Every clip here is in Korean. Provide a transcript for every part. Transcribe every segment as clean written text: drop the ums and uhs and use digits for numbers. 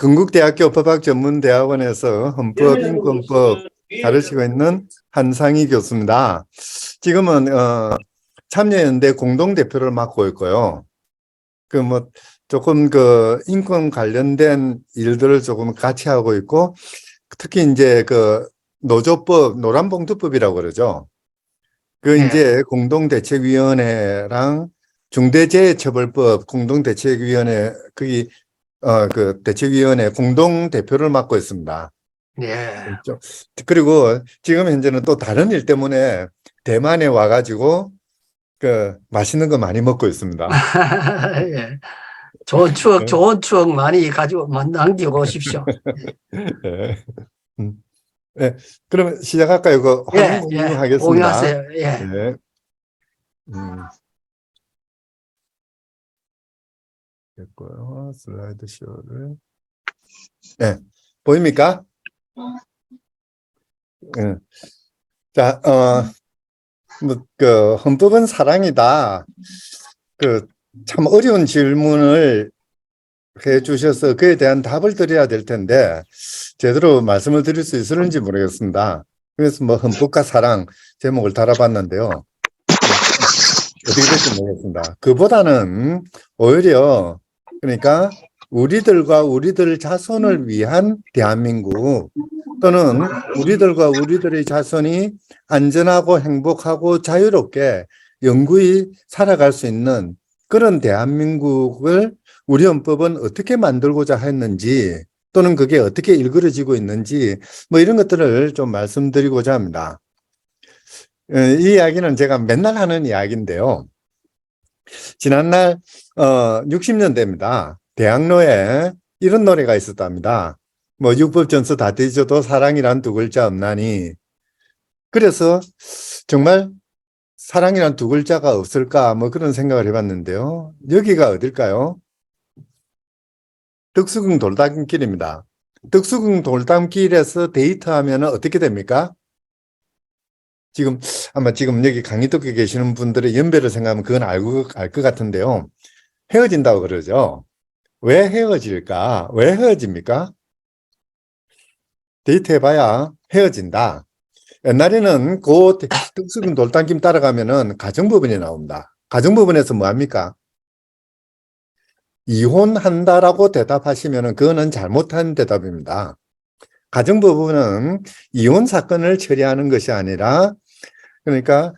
건국대학교 법학전문대학원에서 헌법, 인권법 가르치고 있는 한상희 교수입니다. 지금은 참여연대 공동대표를 맡고 있고요. 조금 인권 관련된 일들을 조금 같이 하고 있고, 특히 이제 노조법, 노란봉투법이라고 그러죠. 이제 공동대책위원회랑 중대재해처벌법 공동대책위원회, 대책위원회 공동대표를 맡고 있습니다. 예. 그리고 지금 현재는 또 다른 일 때문에 대만에 와가지고 맛있는 거 많이 먹고 있습니다. 예. 좋은 추억 많이 가지고 남기고 오십시오. 네. 네. 그러면 시작할까요? 화면 공유하겠습니다. 공유하세요. 예. 네. 됐고요. 슬라이드 쇼를. 네. 보입니까? 네. 자, 헌법은 사랑이다. 참 어려운 질문을 해 주셔서 그에 대한 답을 드려야 될 텐데, 제대로 말씀을 드릴 수 있을지 모르겠습니다. 그래서 헌법과 사랑 제목을 달아봤는데요. 어떻게 될지 모르겠습니다. 그보다는 오히려, 그러니까 우리들과 우리들 자손을 위한 대한민국, 또는 우리들과 우리들의 자손이 안전하고 행복하고 자유롭게 영구히 살아갈 수 있는 그런 대한민국을 우리 헌법은 어떻게 만들고자 했는지, 또는 그게 어떻게 일그러지고 있는지 이런 것들을 좀 말씀드리고자 합니다. 이 이야기는 제가 맨날 하는 이야기인데요. 지난날 60년대입니다. 대학로에 이런 노래가 있었답니다. 육법전서 다 뒤져도 사랑이란 두 글자 없나니. 그래서 정말 사랑이란 두 글자가 없을까 그런 생각을 해봤는데요. 여기가 어딜까요? 덕수궁 돌담길입니다. 덕수궁 돌담길에서 데이트하면 어떻게 됩니까? 아마 여기 강의 듣고 계시는 분들의 연배를 생각하면 그건 알 것 같은데요. 헤어진다고 그러죠. 왜 헤어질까? 왜 헤어집니까? 데이트해봐야 헤어진다. 옛날에는 덕수궁 돌담길 따라가면은 가정법원이 나옵니다. 가정법원에서 뭐 합니까? 이혼한다라고 대답하시면은 그거는 잘못한 대답입니다. 가정법원은 이혼 사건을 처리하는 것이 아니라, 그러니까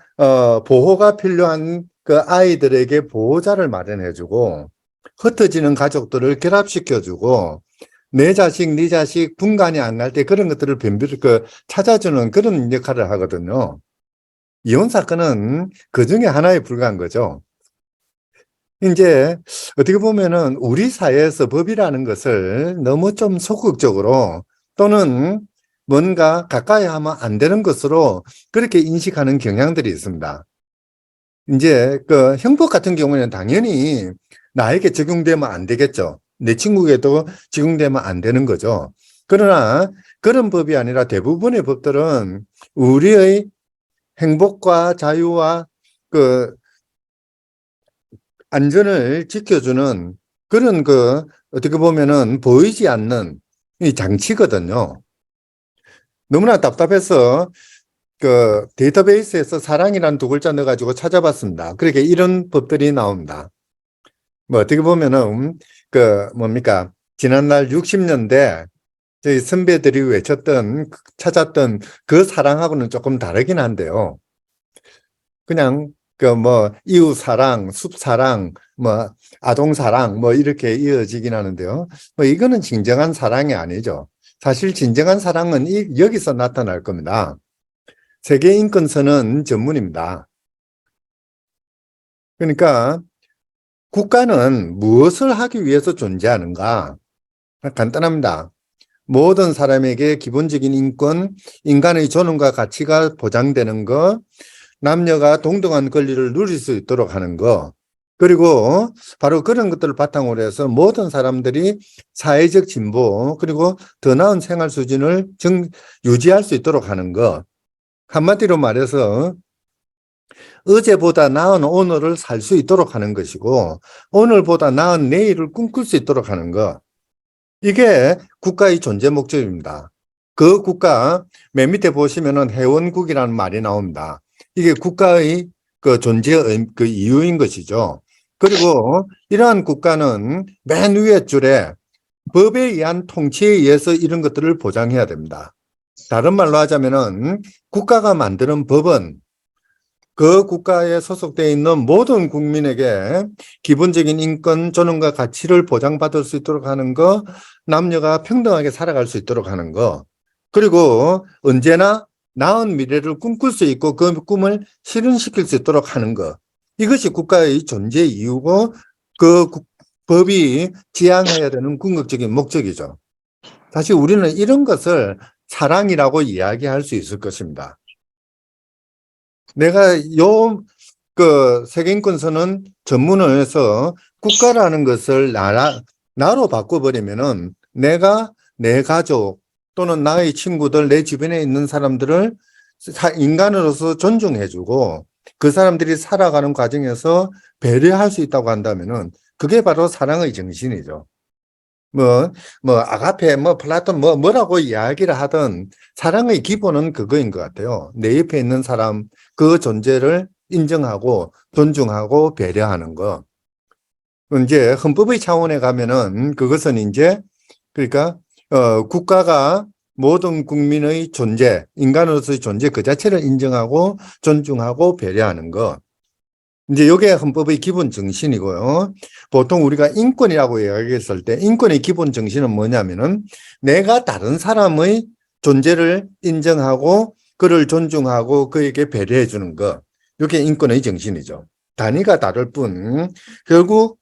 보호가 필요한 그 아이들에게 보호자를 마련해주고, 흩어지는 가족들을 결합시켜주고, 내 자식, 네 자식 분간이 안 날 때 그런 것들을 찾아주는 그런 역할을 하거든요. 이혼 사건은 그 중에 하나에 불과한 거죠. 이제 어떻게 보면은 우리 사회에서 법이라는 것을 너무 좀 소극적으로, 또는 뭔가 가까이 하면 안 되는 것으로 그렇게 인식하는 경향들이 있습니다. 이제 형법 같은 경우에는 당연히 나에게 적용되면 안 되겠죠. 내 친구에게도 적용되면 안 되는 거죠. 그러나 그런 법이 아니라 대부분의 법들은 우리의 행복과 자유와 안전을 지켜주는 그런 어떻게 보면은 보이지 않는 이 장치거든요. 너무나 답답해서 데이터베이스에서 사랑이라는 두 글자 넣어가지고 찾아봤습니다. 그렇게 이런 법들이 나옵니다. 어떻게 보면은 뭡니까? 지난날 60년대 저희 선배들이 찾았던 그 사랑하고는 조금 다르긴 한데요. 그냥 이웃 사랑, 숲 사랑, 아동 사랑, 이렇게 이어지긴 하는데요. 이거는 진정한 사랑이 아니죠. 사실 진정한 사랑은 여기서 나타날 겁니다. 세계인권선언 전문입니다. 그러니까 국가는 무엇을 하기 위해서 존재하는가? 간단합니다. 모든 사람에게 기본적인 인권, 인간의 존엄과 가치가 보장되는 것, 남녀가 동등한 권리를 누릴 수 있도록 하는 것, 그리고 바로 그런 것들을 바탕으로 해서 모든 사람들이 사회적 진보, 그리고 더 나은 생활 수준을 유지할 수 있도록 하는 것. 한마디로 말해서 어제보다 나은 오늘을 살 수 있도록 하는 것이고, 오늘보다 나은 내일을 꿈꿀 수 있도록 하는 것. 이게 국가의 존재 목적입니다. 그 국가 맨 밑에 보시면은 회원국이라는 말이 나옵니다. 이게 국가의 그 존재의 그 이유인 것이죠. 그리고 이러한 국가는 맨 위에 줄에 법에 의한 통치에 의해서 이런 것들을 보장해야 됩니다. 다른 말로 하자면은 국가가 만드는 법은 그 국가에 소속되어 있는 모든 국민에게 기본적인 인권, 존엄과 가치를 보장받을 수 있도록 하는 거, 남녀가 평등하게 살아갈 수 있도록 하는 거, 그리고 언제나 나은 미래를 꿈꿀 수 있고 그 꿈을 실현시킬 수 있도록 하는 거. 이것이 국가의 존재 이유고 그 법이 지향해야 되는 궁극적인 목적이죠. 사실 우리는 이런 것을 사랑이라고 이야기할 수 있을 것입니다. 내가 그 세계인권선언 전문을 해서 국가라는 것을 나로 바꿔버리면은 내가 내 가족 또는 나의 친구들, 내 주변에 있는 사람들을 인간으로서 존중해주고 그 사람들이 살아가는 과정에서 배려할 수 있다고 한다면은 그게 바로 사랑의 정신이죠. 아가페, 플라톤, 뭐라고 이야기를 하든 사랑의 기본은 그거인 것 같아요. 내 옆에 있는 사람, 그 존재를 인정하고 존중하고 배려하는 거. 이제 헌법의 차원에 가면은 그것은 이제 그러니까 국가가 모든 국민의 존재, 인간으로서의 존재 그 자체를 인정하고 존중하고 배려하는 거. 이제 이게 헌법의 기본 정신이고요. 보통 우리가 인권이라고 이야기했을 때 인권의 기본 정신은 뭐냐면은 내가 다른 사람의 존재를 인정하고 그를 존중하고 그에게 배려해 주는 것. 이게 인권의 정신이죠. 단위가 다를 뿐 결국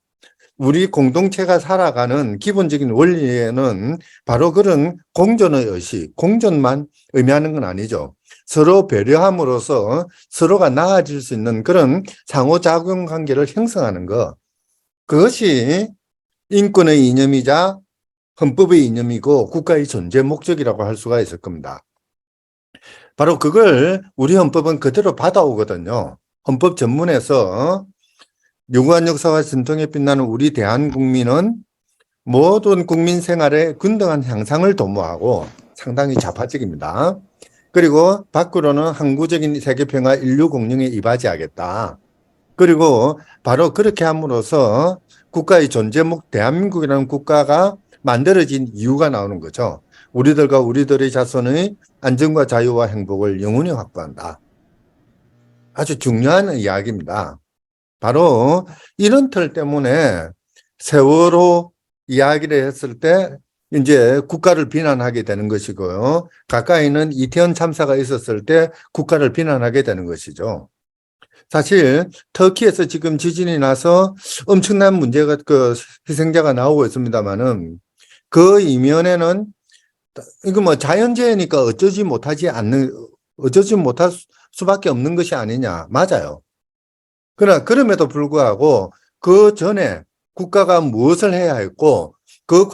우리 공동체가 살아가는 기본적인 원리에는 바로 그런 공존의 의식, 공존만 의미하는 건 아니죠. 서로 배려함으로써 서로가 나아질 수 있는 그런 상호작용 관계를 형성하는 것. 그것이 인권의 이념이자 헌법의 이념이고 국가의 존재 목적이라고 할 수가 있을 겁니다. 바로 그걸 우리 헌법은 그대로 받아오거든요. 헌법 전문에서 유구한 역사와 전통에 빛나는 우리 대한국민은 모든 국민 생활의 균등한 향상을 도모하고 상당히 좌파적입니다. 그리고 밖으로는 항구적인 세계평화 인류 공영에 이바지하겠다. 그리고 바로 그렇게 함으로써 국가의 존재목 대한민국이라는 국가가 만들어진 이유가 나오는 거죠. 우리들과 우리들의 자손의 안전과 자유와 행복을 영원히 확보한다. 아주 중요한 이야기입니다. 바로 이런 틀 때문에 세월호 이야기를 했을 때 이제 국가를 비난하게 되는 것이고요. 가까이는 이태원 참사가 있었을 때 국가를 비난하게 되는 것이죠. 사실 터키에서 지금 지진이 나서 엄청난 문제가 희생자가 나오고 있습니다만은 그 이면에는 이거 자연재해니까 어쩌지 못할 수밖에 없는 것이 아니냐. 맞아요. 그러나 그럼에도 불구하고 그 전에 국가가 무엇을 해야 했고 그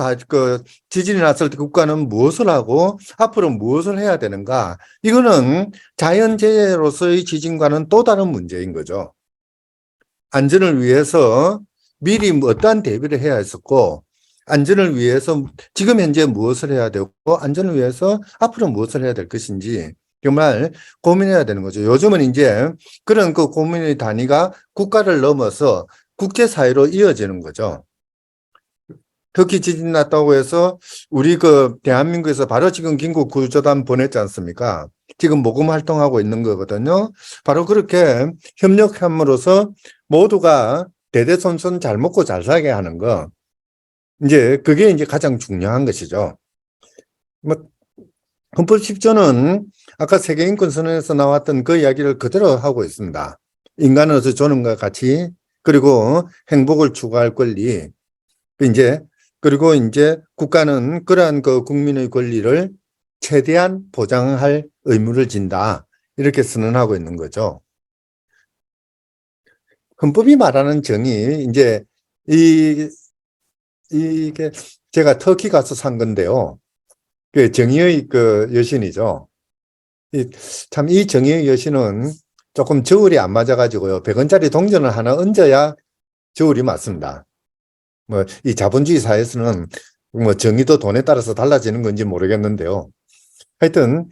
지진이 났을 때 국가는 무엇을 하고 앞으로 무엇을 해야 되는가. 이거는 자연재해로서의 지진과는 또 다른 문제인 거죠. 안전을 위해서 미리 어떠한 대비를 해야 했었고 안전을 위해서 지금 현재 무엇을 해야 되고 안전을 위해서 앞으로 무엇을 해야 될 것인지 정말 고민해야 되는 거죠. 요즘은 이제 그런 그 고민의 단위가 국가를 넘어서 국제사회로 이어지는 거죠. 터키 지진 났다고 해서 우리 대한민국에서 바로 지금 긴급 구조단 보냈지 않습니까? 지금 모금 활동하고 있는 거거든요. 바로 그렇게 협력함으로써 모두가 대대손손 잘 먹고 잘 살게 하는 거. 이제 그게 이제 가장 중요한 것이죠. 헌법 10조는 아까 세계인권선언에서 나왔던 그 이야기를 그대로 하고 있습니다. 인간으로서 존엄과 가치, 그리고 행복을 추구할 권리, 그리고 이제 국가는 그러한 그 국민의 권리를 최대한 보장할 의무를 진다. 이렇게 선언하고 있는 거죠. 헌법이 말하는 정의, 이제 이게 제가 터키 가서 산 건데요. 그 정의의 그 여신이죠. 참 이 정의의 여신은 조금 저울이 안 맞아가지고요. 100원짜리 동전을 하나 얹어야 저울이 맞습니다. 이 자본주의 사회에서는 뭐 정의도 돈에 따라서 달라지는 건지 모르겠는데요. 하여튼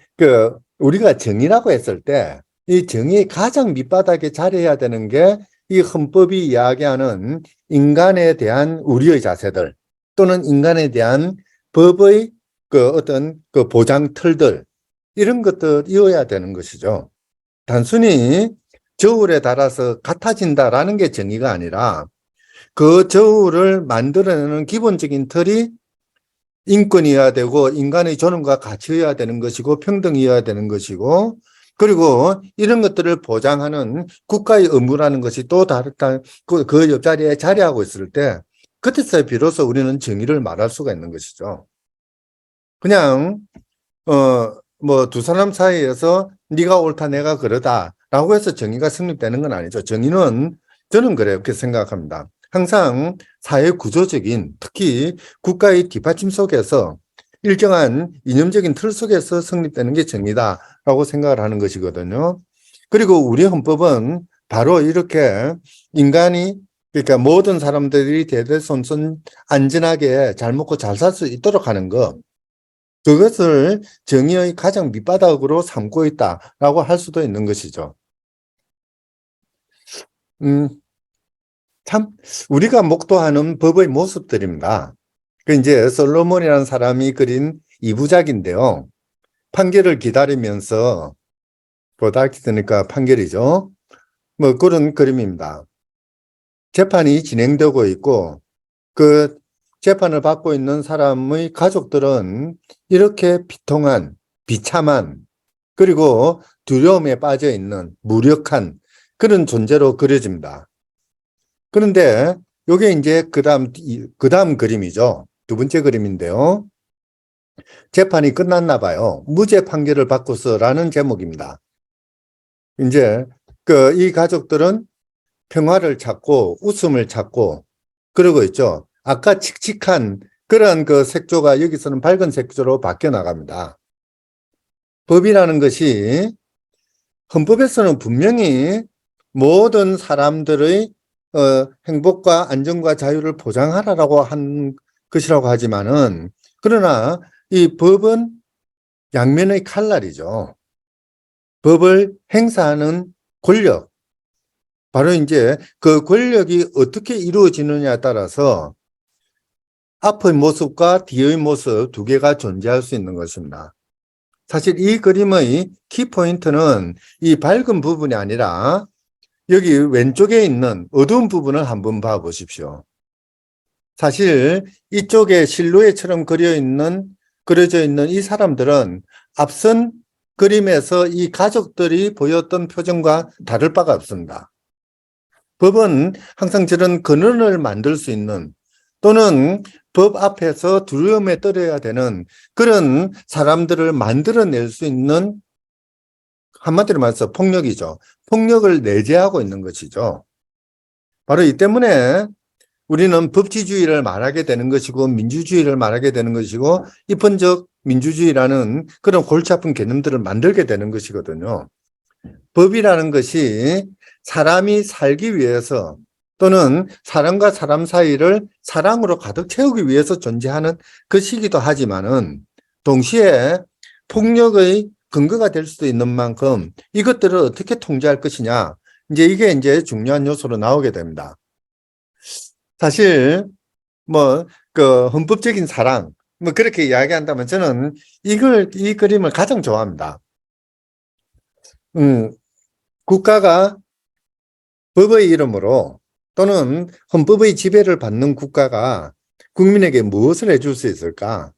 우리가 정의라고 했을 때 이 정의의 가장 밑바닥에 자리해야 되는 게 이 헌법이 이야기하는 인간에 대한 우리의 자세들 또는 인간에 대한 법의 어떤 보장 틀들 이런 것들이어야 되는 것이죠. 단순히 저울에 달아서 같아진다라는 게 정의가 아니라 그 저울을 만들어내는 기본적인 틀이 인권이어야 되고 인간의 존엄과 가치여야 되는 것이고 평등이어야 되는 것이고 그리고 이런 것들을 보장하는 국가의 의무라는 것이 또 다르다. 그 옆자리에 자리하고 있을 때 그때서야 비로소 우리는 정의를 말할 수가 있는 것이죠. 그냥 뭐 두 사람 사이에서 네가 옳다 내가 그러다라고 해서 정의가 성립되는 건 아니죠. 정의는 저는 그렇게 생각합니다. 항상 사회 구조적인 특히 국가의 뒷받침 속에서 일정한 이념적인 틀 속에서 성립되는 게 정의다라고 생각을 하는 것이거든요. 그리고 우리 헌법은 바로 이렇게 인간이 그러니까 모든 사람들이 대대손손 안전하게 잘 먹고 잘 살 수 있도록 하는 것 그것을 정의의 가장 밑바닥으로 삼고 있다라고 할 수도 있는 것이죠. 참 우리가 목도하는 법의 모습들입니다. 그 이제 솔로몬이라는 사람이 그린 이부작인데요. 판결을 기다리면서 보다키드니까 판결이죠. 뭐 그런 그림입니다. 재판이 진행되고 있고 그 재판을 받고 있는 사람의 가족들은 이렇게 비통한, 비참한, 그리고 두려움에 빠져 있는 무력한 그런 존재로 그려집니다. 그런데 이게 이제 그 다음 그림이죠. 두 번째 그림인데요. 재판이 끝났나 봐요. 무죄 판결을 받고서라는 제목입니다. 이제 이 가족들은 평화를 찾고 웃음을 찾고 그러고 있죠. 아까 칙칙한 그런 그 색조가 여기서는 밝은 색조로 바뀌어 나갑니다. 법이라는 것이 헌법에서는 분명히 모든 사람들의 행복과 안전과 자유를 보장하라고 한 것이라고 하지만은 그러나 이 법은 양면의 칼날이죠. 법을 행사하는 권력 바로 이제 그 권력이 어떻게 이루어지느냐에 따라서 앞의 모습과 뒤의 모습 두 개가 존재할 수 있는 것입니다. 사실 이 그림의 키포인트는 이 밝은 부분이 아니라 여기 왼쪽에 있는 어두운 부분을 한번 봐보십시오. 사실 이쪽에 실루엣처럼 그려져 있는 이 사람들은 앞선 그림에서 이 가족들이 보였던 표정과 다를 바가 없습니다. 법은 항상 저런 근원을 만들 수 있는 또는 법 앞에서 두려움에 떨어야 되는 그런 사람들을 만들어낼 수 있는 한마디로 말해서 폭력이죠. 폭력을 내재하고 있는 것이죠. 바로 이 때문에 우리는 법치주의를 말하게 되는 것이고 민주주의를 말하게 되는 것이고 입헌적 민주주의라는 그런 골치 아픈 개념들을 만들게 되는 것이거든요. 법이라는 것이 사람이 살기 위해서 또는 사람과 사람 사이를 사랑으로 가득 채우기 위해서 존재하는 것이기도 하지만은 동시에 폭력의 근거가 될 수도 있는 만큼 이것들을 어떻게 통제할 것이냐 이게 이제 중요한 요소로 나오게 됩니다. 사실 뭐 그 헌법적인 사랑 뭐 그렇게 이야기한다면 저는 이 그림을 가장 좋아합니다. 국가가 법의 이름으로 또는 헌법의 지배를 받는 국가가 국민에게 무엇을 해줄 수 있을까?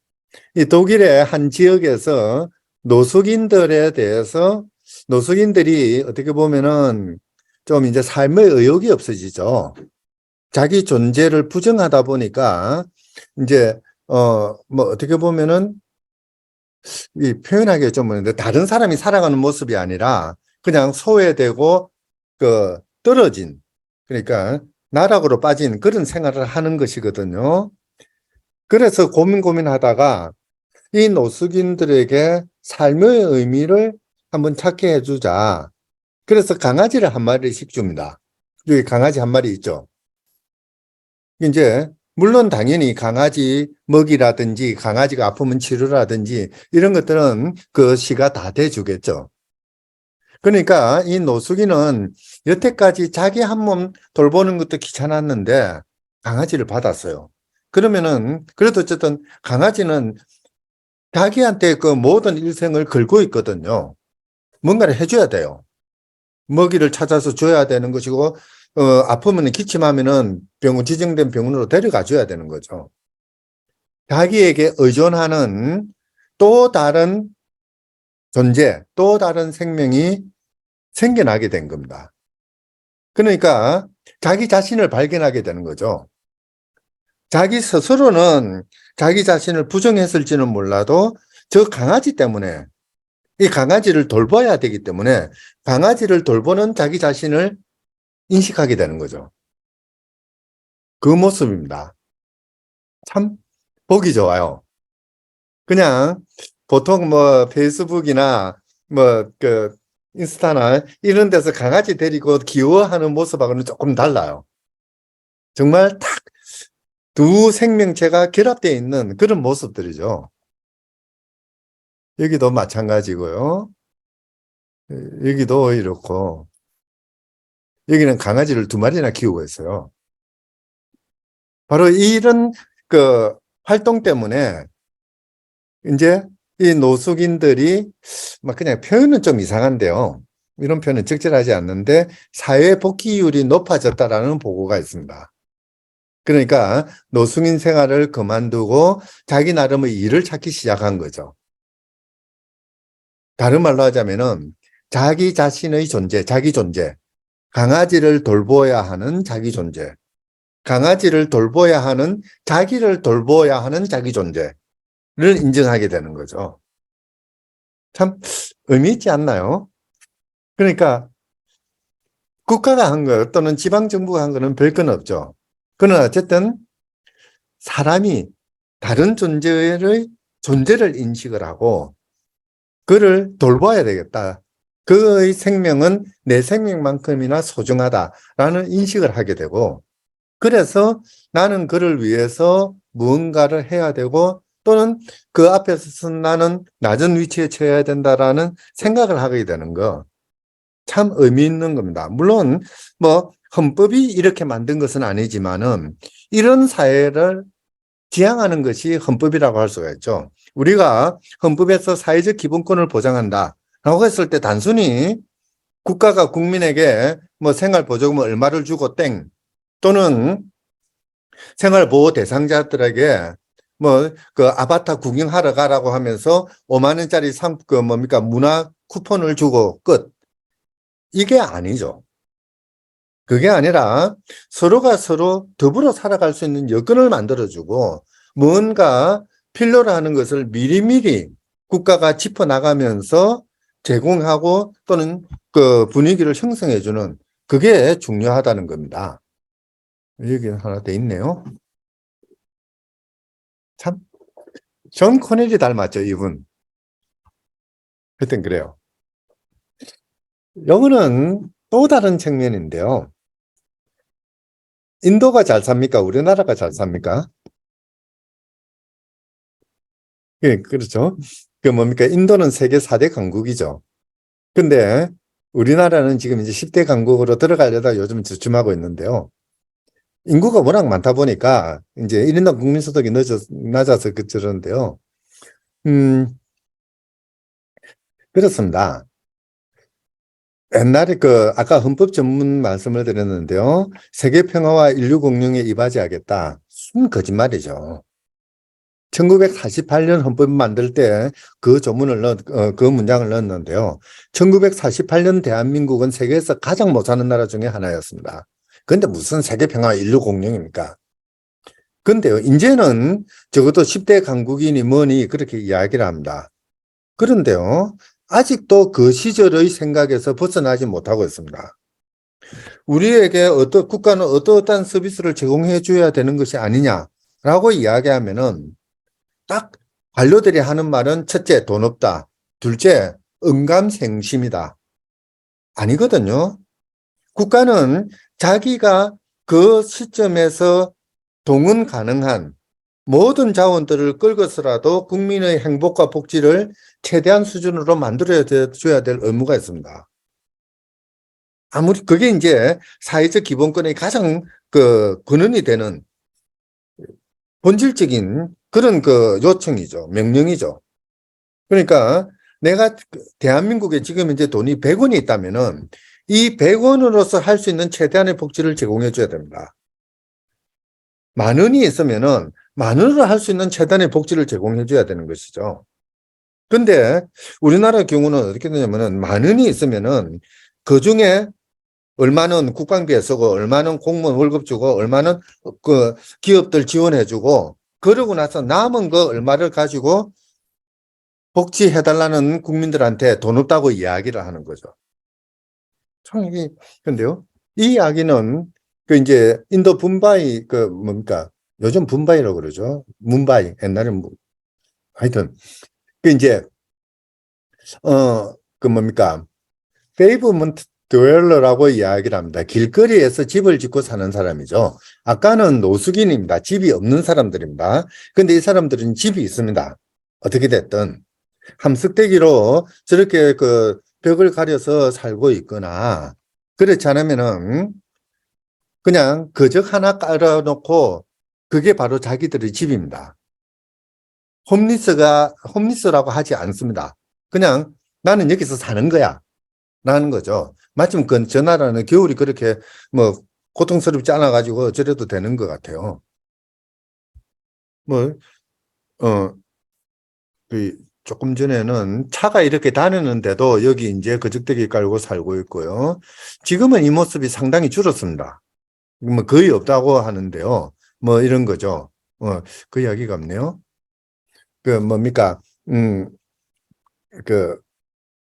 이 독일의 한 지역에서 노숙인들에 대해서 노숙인들이 어떻게 보면은 좀 이제 삶의 의욕이 없어지죠. 자기 존재를 부정하다 보니까 이제 뭐 어떻게 보면은 이 표현하기가 좀 뭐는데 다른 사람이 살아가는 모습이 아니라 그냥 소외되고 떨어진 그러니까 나락으로 빠진 그런 생활을 하는 것이거든요. 그래서 고민하다가 이 노숙인들에게 삶의 의미를 한번 찾게 해주자. 그래서 강아지를 한 마리씩 줍니다. 여기 강아지 한 마리 있죠. 이제 물론 당연히 강아지 먹이라든지 강아지가 아프면 치료라든지 이런 것들은 그 시가 다 대주겠죠. 그러니까 이 노숙인은 여태까지 자기 한 몸 돌보는 것도 귀찮았는데 강아지를 받았어요. 그러면은 그래도 어쨌든 강아지는 자기한테 그 모든 일생을 걸고 있거든요. 뭔가를 해줘야 돼요. 먹이를 찾아서 줘야 되는 것이고, 아프면 기침하면은 병원, 지정된 병원으로 데려가 줘야 되는 거죠. 자기에게 의존하는 또 다른 존재, 또 다른 생명이 생겨나게 된 겁니다. 그러니까 자기 자신을 발견하게 되는 거죠. 자기 스스로는 자기 자신을 부정했을지는 몰라도 저 강아지 때문에 이 강아지를 돌봐야 되기 때문에 강아지를 돌보는 자기 자신을 인식하게 되는 거죠. 그 모습입니다. 참 보기 좋아요. 그냥 보통 뭐 페이스북이나 뭐 그 인스타나 이런 데서 강아지 데리고 귀여워하는 모습하고는 조금 달라요. 정말 딱 두 생명체가 결합되어 있는 그런 모습들이죠. 여기도 마찬가지고요. 여기도 이렇고 여기는 강아지를 2마리나 키우고 있어요. 바로 이런 그 활동 때문에 이제 이 노숙인들이 막 그냥 표현은 좀 이상한데요. 이런 표현은 적절하지 않는데 사회 복귀율이 높아졌다라는 보고가 있습니다. 그러니까 노숙인 생활을 그만두고 자기 나름의 일을 찾기 시작한 거죠. 다른 말로 하자면은 자기 자신의 존재, 자기 존재, 강아지를 돌보아야 하는 자기 존재, 강아지를 돌보아야 하는 자기를 돌보아야 하는 자기 존재를 인정하게 되는 거죠. 참 의미 있지 않나요? 그러니까 국가가 한 거 또는 지방정부가 한 거는 별 건 없죠. 그러나 어쨌든 사람이 다른 존재를 인식을 하고 그를 돌봐야 되겠다. 그의 생명은 내 생명만큼이나 소중하다라는 인식을 하게 되고 그래서 나는 그를 위해서 무언가를 해야 되고 또는 그 앞에서 나는 낮은 위치에 처해야 된다라는 생각을 하게 되는 거 참 의미 있는 겁니다. 물론 뭐 헌법이 이렇게 만든 것은 아니지만은 이런 사회를 지향하는 것이 헌법이라고 할 수가 있죠. 우리가 헌법에서 사회적 기본권을 보장한다라고 했을 때 단순히 국가가 국민에게 뭐 생활보조금을 얼마를 주고 땡 또는 생활보호 대상자들에게 뭐 그 아바타 구경하러 가라고 하면서 5만 원짜리 문화 쿠폰을 주고 끝. 이게 아니죠. 그게 아니라 서로가 서로 더불어 살아갈 수 있는 여건을 만들어주고 뭔가 필요로 하는 것을 미리미리 국가가 짚어나가면서 제공하고 또는 그 분위기를 형성해주는 그게 중요하다는 겁니다. 여기 하나 더 있네요. 참, 존 코넬이 닮았죠, 이분. 하여튼 그래요. 요거는 또 다른 측면인데요. 인도가 잘 삽니까? 우리나라가 잘 삽니까? 예, 그렇죠. 그 뭡니까? 인도는 세계 4대 강국이죠. 근데 우리나라는 지금 이제 10대 강국으로 들어가려다 요즘 주춤하고 있는데요. 인구가 워낙 많다 보니까 이제 1인당 국민소득이 낮아서 그러는데요. 음, 그렇습니다. 옛날에 그 아까 헌법 전문 말씀을 드렸는데요. 세계 평화와 인류 공룡에 이바지하겠다. 순 거짓말이죠. 1948년 헌법 만들 때 그 문장을 넣었는데요. 1948년 대한민국은 세계에서 가장 못 사는 나라 중에 하나였습니다. 그런데 무슨 세계 평화 인류 공룡입니까? 근데요, 이제는 적어도 10대 강국이니 뭐니 그렇게 이야기를 합니다. 그런데요, 아직도 그 시절의 생각에서 벗어나지 못하고 있습니다. 우리에게 국가는 어떠한 서비스를 제공해 줘야 되는 것이 아니냐라고 이야기하면은 딱 관료들이 하는 말은 첫째, 돈 없다. 둘째, 언감생심이다. 아니거든요. 국가는 자기가 그 시점에서 동원 가능한 모든 자원들을 끌고서라도 국민의 행복과 복지를 최대한 수준으로 만들어 줘야 될 의무가 있습니다. 아무리 그게 이제 사회적 기본권의 가장 근원이 되는 본질적인 그런 요청이죠. 명령이죠. 그러니까 내가 대한민국에 지금 이제 돈이 100원이 있다면은 이 100원으로서 할 수 있는 최대한의 복지를 제공해 줘야 됩니다. 10,000원이 있으면은 10,000원으로 할 수 있는 최대한의 복지를 제공해 줘야 되는 것이죠. 근데 우리나라 경우는 어떻게 되냐면은 10,000원이 있으면은 그 중에 얼마는 국방비에 쓰고 얼마는 공무원 월급 주고 얼마는 기업들 지원해 주고 그러고 나서 남은 거 얼마를 가지고 복지해달라는 국민들한테 돈 없다고 이야기를 하는 거죠. 참 이게 근데요. 이 이야기는 이제 인도 붐바이 뭡니까? 요즘 붐바이라고 그러죠. 뭄바이 옛날에 하여튼 이제 뭡니까? 페이브먼트 드웰러라고 이야기를 합니다. 길거리에서 집을 짓고 사는 사람이죠. 아까는 노숙인입니다. 집이 없는 사람들입니다. 근데 이 사람들은 집이 있습니다. 어떻게 됐든 함석대기로 저렇게 벽을 가려서 살고 있거나 그렇지 않으면은 그냥 거적 하나 깔아놓고 그게 바로 자기들의 집입니다. 홈리스라고 하지 않습니다. 그냥 나는 여기서 사는 거야 라는 거죠. 마침 저 나라는 겨울이 그렇게 고통스럽지 않아 가지고 저래도 되는 것 같아요. 조금 전에는 차가 이렇게 다니는데도 여기 이제 거적대기 깔고 살고 있고요. 지금은 이 모습이 상당히 줄었습니다. 거의 없다고 하는데요. 이런 거죠. 그 이야기가 없네요. 뭡니까?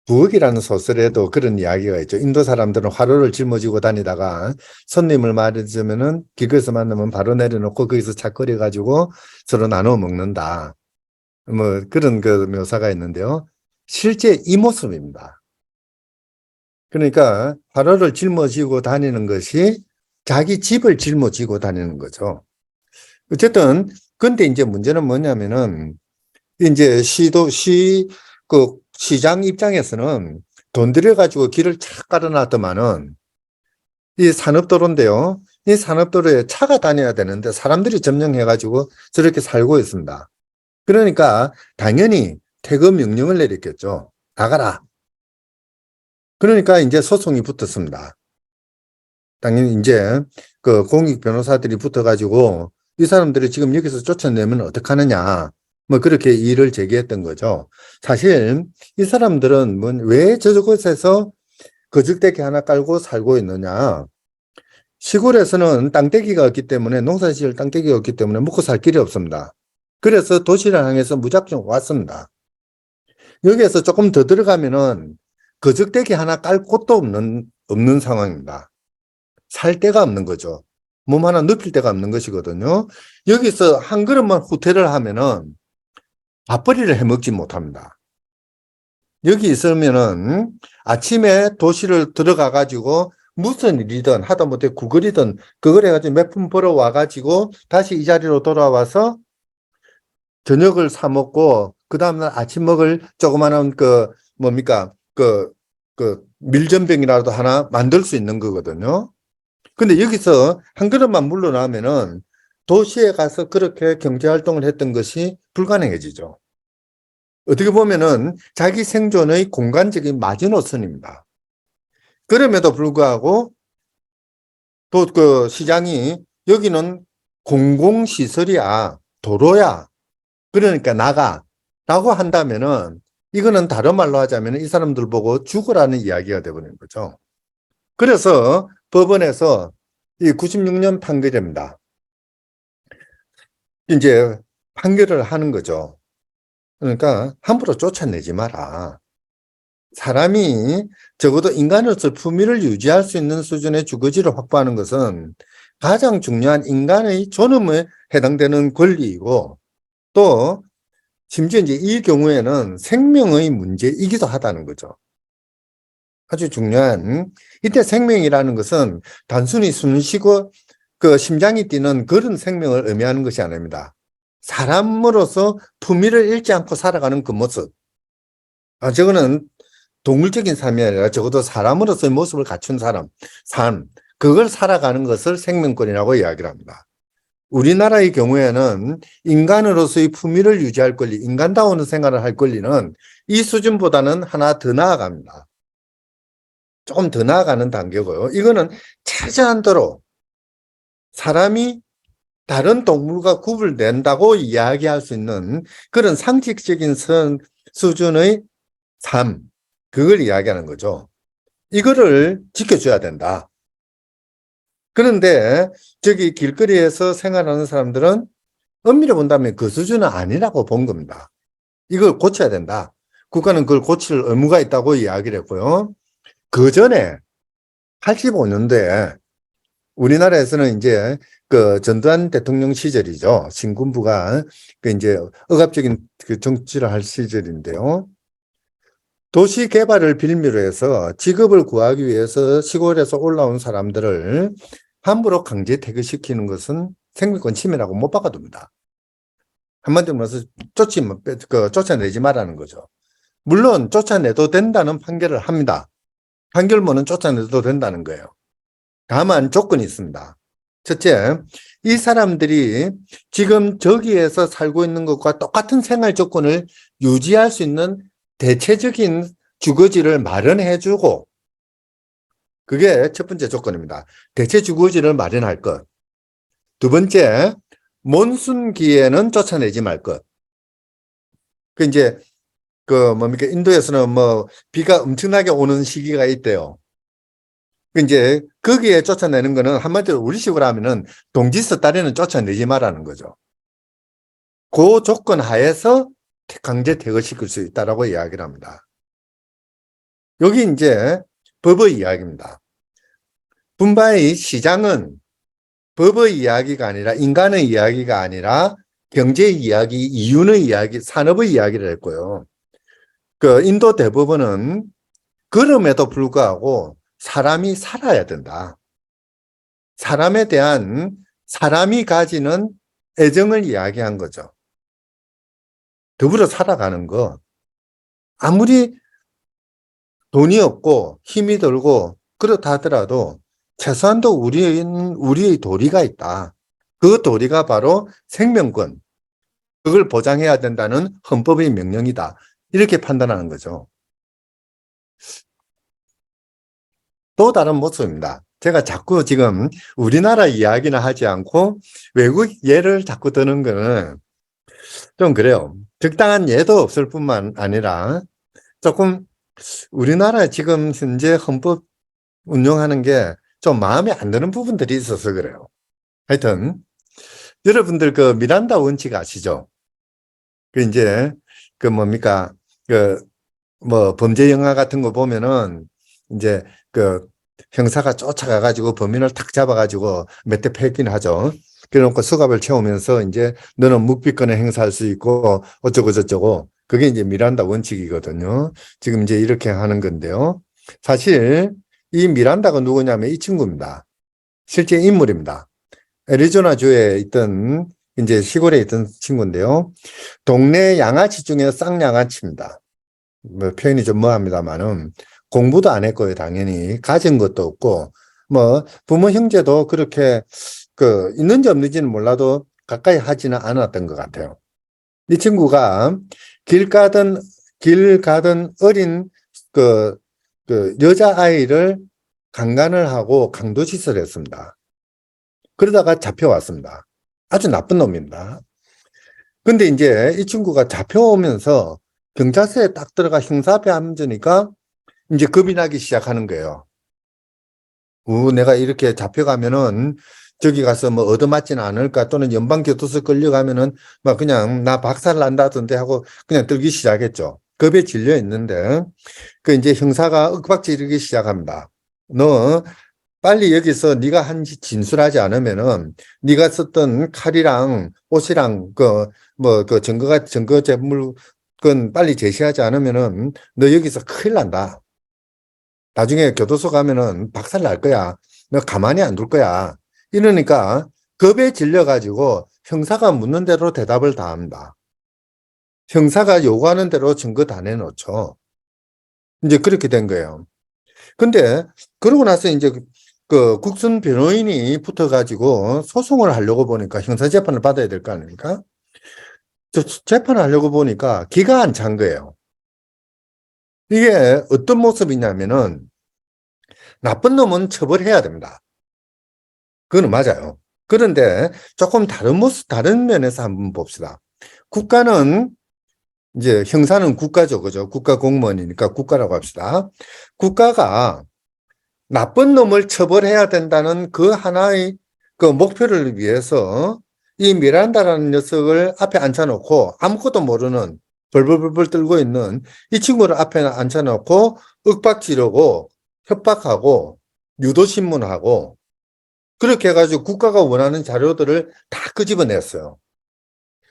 부엌이라는 소설에도 그런 이야기가 있죠. 인도 사람들은 화로를 짊어지고 다니다가 손님을 맞으면은 길거리에서 만나면 바로 내려놓고 거기서 착거려 가지고 서로 나눠 먹는다. 그런 묘사가 있는데요. 실제 이 모습입니다. 그러니까 화로를 짊어지고 다니는 것이 자기 집을 짊어지고 다니는 거죠. 어쨌든 근데 이제 문제는 뭐냐면은 이제 시장 입장에서는 돈 들여가지고 길을 착 깔아놨더만은 이 산업도로인데요. 이 산업도로에 차가 다녀야 되는데 사람들이 점령해가지고 저렇게 살고 있습니다. 그러니까 당연히 퇴거 명령을 내렸겠죠. 나가라. 그러니까 이제 소송이 붙었습니다. 당연히 이제 공익 변호사들이 붙어가지고 이 사람들이 지금 여기서 쫓아내면 어떡하느냐. 그렇게 이의를 제기했던 거죠. 사실 이 사람들은 왜 저곳에서 거적대기 하나 깔고 살고 있느냐. 시골에서는 땅떼기가 없기 때문에 농사지을 땅떼기가 없기 때문에 먹고 살 길이 없습니다. 그래서 도시를 향해서 무작정 왔습니다. 여기에서 조금 더 들어가면은 거적대기 하나 깔 곳도 없는 상황입니다. 살 데가 없는 거죠. 몸 하나 눕힐 데가 없는 것이거든요. 여기서 한 그릇만 후퇴를 하면은 밥벌이를 해먹지 못합니다. 여기 있으면은 아침에 도시를 들어가 가지고 무슨 일이든 하다못해 구걸이든 그걸 해가지고 몇 푼 벌어 와가지고 다시 이 자리로 돌아와서 저녁을 사 먹고 그 다음날 아침 먹을 조그마한 뭡니까 밀전병이라도 하나 만들 수 있는 거거든요. 근데 여기서 한 그릇만 물러나면은 도시에 가서 그렇게 경제활동을 했던 것이 불가능해지죠. 어떻게 보면은 자기 생존의 공간적인 마지노선입니다. 그럼에도 불구하고 또 시장이 여기는 공공시설이야, 도로야. 그러니까 나가. 라고 한다면은 이거는 다른 말로 하자면 이 사람들 보고 죽으라는 이야기가 되어버리는 거죠. 그래서 법원에서 이 96년 판결입니다. 이제 판결을 하는 거죠. 그러니까 함부로 쫓아내지 마라. 사람이 적어도 인간으로서 품위를 유지할 수 있는 수준의 주거지를 확보하는 것은 가장 중요한 인간의 존엄에 해당되는 권리이고 또 심지어 이제 이 경우에는 생명의 문제이기도 하다는 거죠. 아주 중요한 이때 생명이라는 것은 단순히 숨 쉬고 그 심장이 뛰는 그런 생명을 의미하는 것이 아닙니다. 사람으로서 품위를 잃지 않고 살아가는 그 모습. 저거는 동물적인 삶이 아니라 적어도 사람으로서의 모습을 갖춘 삶, 그걸 살아가는 것을 생명권이라고 이야기를 합니다. 우리나라의 경우에는 인간으로서의 품위를 유지할 권리, 인간다운 생활을 할 권리는 이 수준보다는 하나 더 나아갑니다. 조금 더 나아가는 단계고요. 이거는 최저한도로 사람이 다른 동물과 구분된다고 이야기할 수 있는 그런 상식적인 수준의 삶, 그걸 이야기하는 거죠. 이거를 지켜줘야 된다. 그런데 저기 길거리에서 생활하는 사람들은 엄밀히 본다면 그 수준은 아니라고 본 겁니다. 이걸 고쳐야 된다. 국가는 그걸 고칠 의무가 있다고 이야기를 했고요. 그 전에 85년도에 우리나라에서는 이제 그 전두환 대통령 시절이죠. 신군부가 그 이제 억압적인 그 정치를 할 시절인데요. 도시 개발을 빌미로 해서 직업을 구하기 위해서 시골에서 올라온 사람들을 함부로 강제 퇴근시키는 것은 생명권 침해라고 못 박아둡니다. 한마디로 말해서 쫓아내지 말라는 거죠. 물론 쫓아내도 된다는 판결을 합니다. 판결문은 쫓아내도 된다는 거예요. 다만 조건이 있습니다. 첫째, 이 사람들이 지금 저기에서 살고 있는 것과 똑같은 생활 조건을 유지할 수 있는 대체적인 주거지를 마련해주고, 그게 첫 번째 조건입니다. 대체 주거지를 마련할 것. 두 번째, 몬순기에는 쫓아내지 말 것. 그 이제 뭡니까, 인도에서는 비가 엄청나게 오는 시기가 있대요. 이제 거기에 쫓아내는 거는 한마디로 우리식으로 하면은 동지서 딸에는 쫓아내지 말라는 거죠. 그 조건 하에서 강제 퇴거시킬 수 있다라고 이야기를 합니다. 여기 이제 법의 이야기입니다. 분바의 시장은 법의 이야기가 아니라 인간의 이야기가 아니라 경제의 이야기, 이윤의 이야기, 산업의 이야기를 했고요. 그 인도 대법원은 그럼에도 불구하고 사람이 살아야 된다. 사람에 대한 사람이 가지는 애정을 이야기한 거죠. 더불어 살아가는 거. 아무리 돈이 없고 힘이 들고 그렇다 하더라도 최소한도 우리의 도리가 있다. 그 도리가 바로 생명권. 그걸 보장해야 된다는 헌법의 명령이다. 이렇게 판단하는 거죠. 또 다른 모습입니다. 제가 자꾸 지금 우리나라 이야기는 하지 않고 외국 예를 자꾸 드는 거는 좀 그래요. 적당한 예도 없을 뿐만 아니라 조금 우리나라 지금 현재 헌법 운영하는 게 좀 마음에 안 드는 부분들이 있어서 그래요. 하여튼 여러분들 그 미란다 원칙 아시죠? 그 이제 그 뭡니까 범죄 영화 같은 거 보면은 이제 그 형사가 쫓아가 가지고 범인을 탁 잡아 가지고 몇 대 패긴 하죠. 그래놓고 수갑을 채우면서 이제 너는 묵비권을 행사할 수 있고 어쩌고 저쩌고, 그게 이제 미란다 원칙이거든요. 지금 이제 이렇게 하는 건데요. 사실 이 미란다가 누구냐면 이 친구입니다. 실제 인물입니다. 애리조나주에 있던 이제 시골에 있던 친구인데요. 동네 양아치 중에 쌍양아치입니다. 표현이 좀 뭐합니다만은 공부도 안 했고요. 당연히 가진 것도 없고 부모 형제도 그렇게 있는지 없는지는 몰라도 가까이 하지는 않았던 것 같아요. 이 친구가 길 가던 어린 여자아이를 강간을 하고 강도짓을 했습니다. 그러다가 잡혀왔습니다. 아주 나쁜 놈입니다. 근데 이제 이 친구가 잡혀오면서 경찰서에 딱 들어가 형사합의 앉으니까 이제 겁이 나기 시작하는 거예요. 내가 이렇게 잡혀가면은 저기 가서 얻어맞지는 않을까, 또는 연방교도소 끌려가면은 그냥 나 박살 난다던데 하고 그냥 들기 시작했죠. 겁에 질려 있는데 이제 형사가 윽박지르기 시작합니다. 너 빨리 여기서 네가 한 짓 진술하지 않으면은 네가 썼던 칼이랑 옷이랑 증거 제물건 빨리 제시하지 않으면은 너 여기서 큰일 난다. 나중에 교도소 가면은 박살 날 거야. 너 가만히 안 둘 거야. 이러니까 겁에 질려가지고 형사가 묻는 대로 대답을 다 합니다. 형사가 요구하는 대로 증거 다 내놓죠. 이제 그렇게 된 거예요. 근데 그러고 나서 이제 그 국선 변호인이 붙어가지고 소송을 하려고 보니까 형사재판을 받아야 될 거 아닙니까? 재판을 하려고 보니까 기가 안 찬 거예요. 이게 어떤 모습이냐면은 나쁜 놈은 처벌해야 됩니다. 그건 맞아요. 그런데 조금 다른 모습, 다른 면에서 한번 봅시다. 국가는 이제 형사는 국가죠. 그죠? 국가 공무원이니까 국가라고 합시다. 국가가 나쁜 놈을 처벌해야 된다는 그 하나의 그 목표를 위해서 이 미란다라는 녀석을 앞에 앉혀놓고 아무것도 모르는 벌벌벌벌 떨고 있는 이 친구를 앞에 앉혀놓고 윽박지르고 협박하고 유도신문하고 그렇게 해가지고 국가가 원하는 자료들을 다 끄집어냈어요.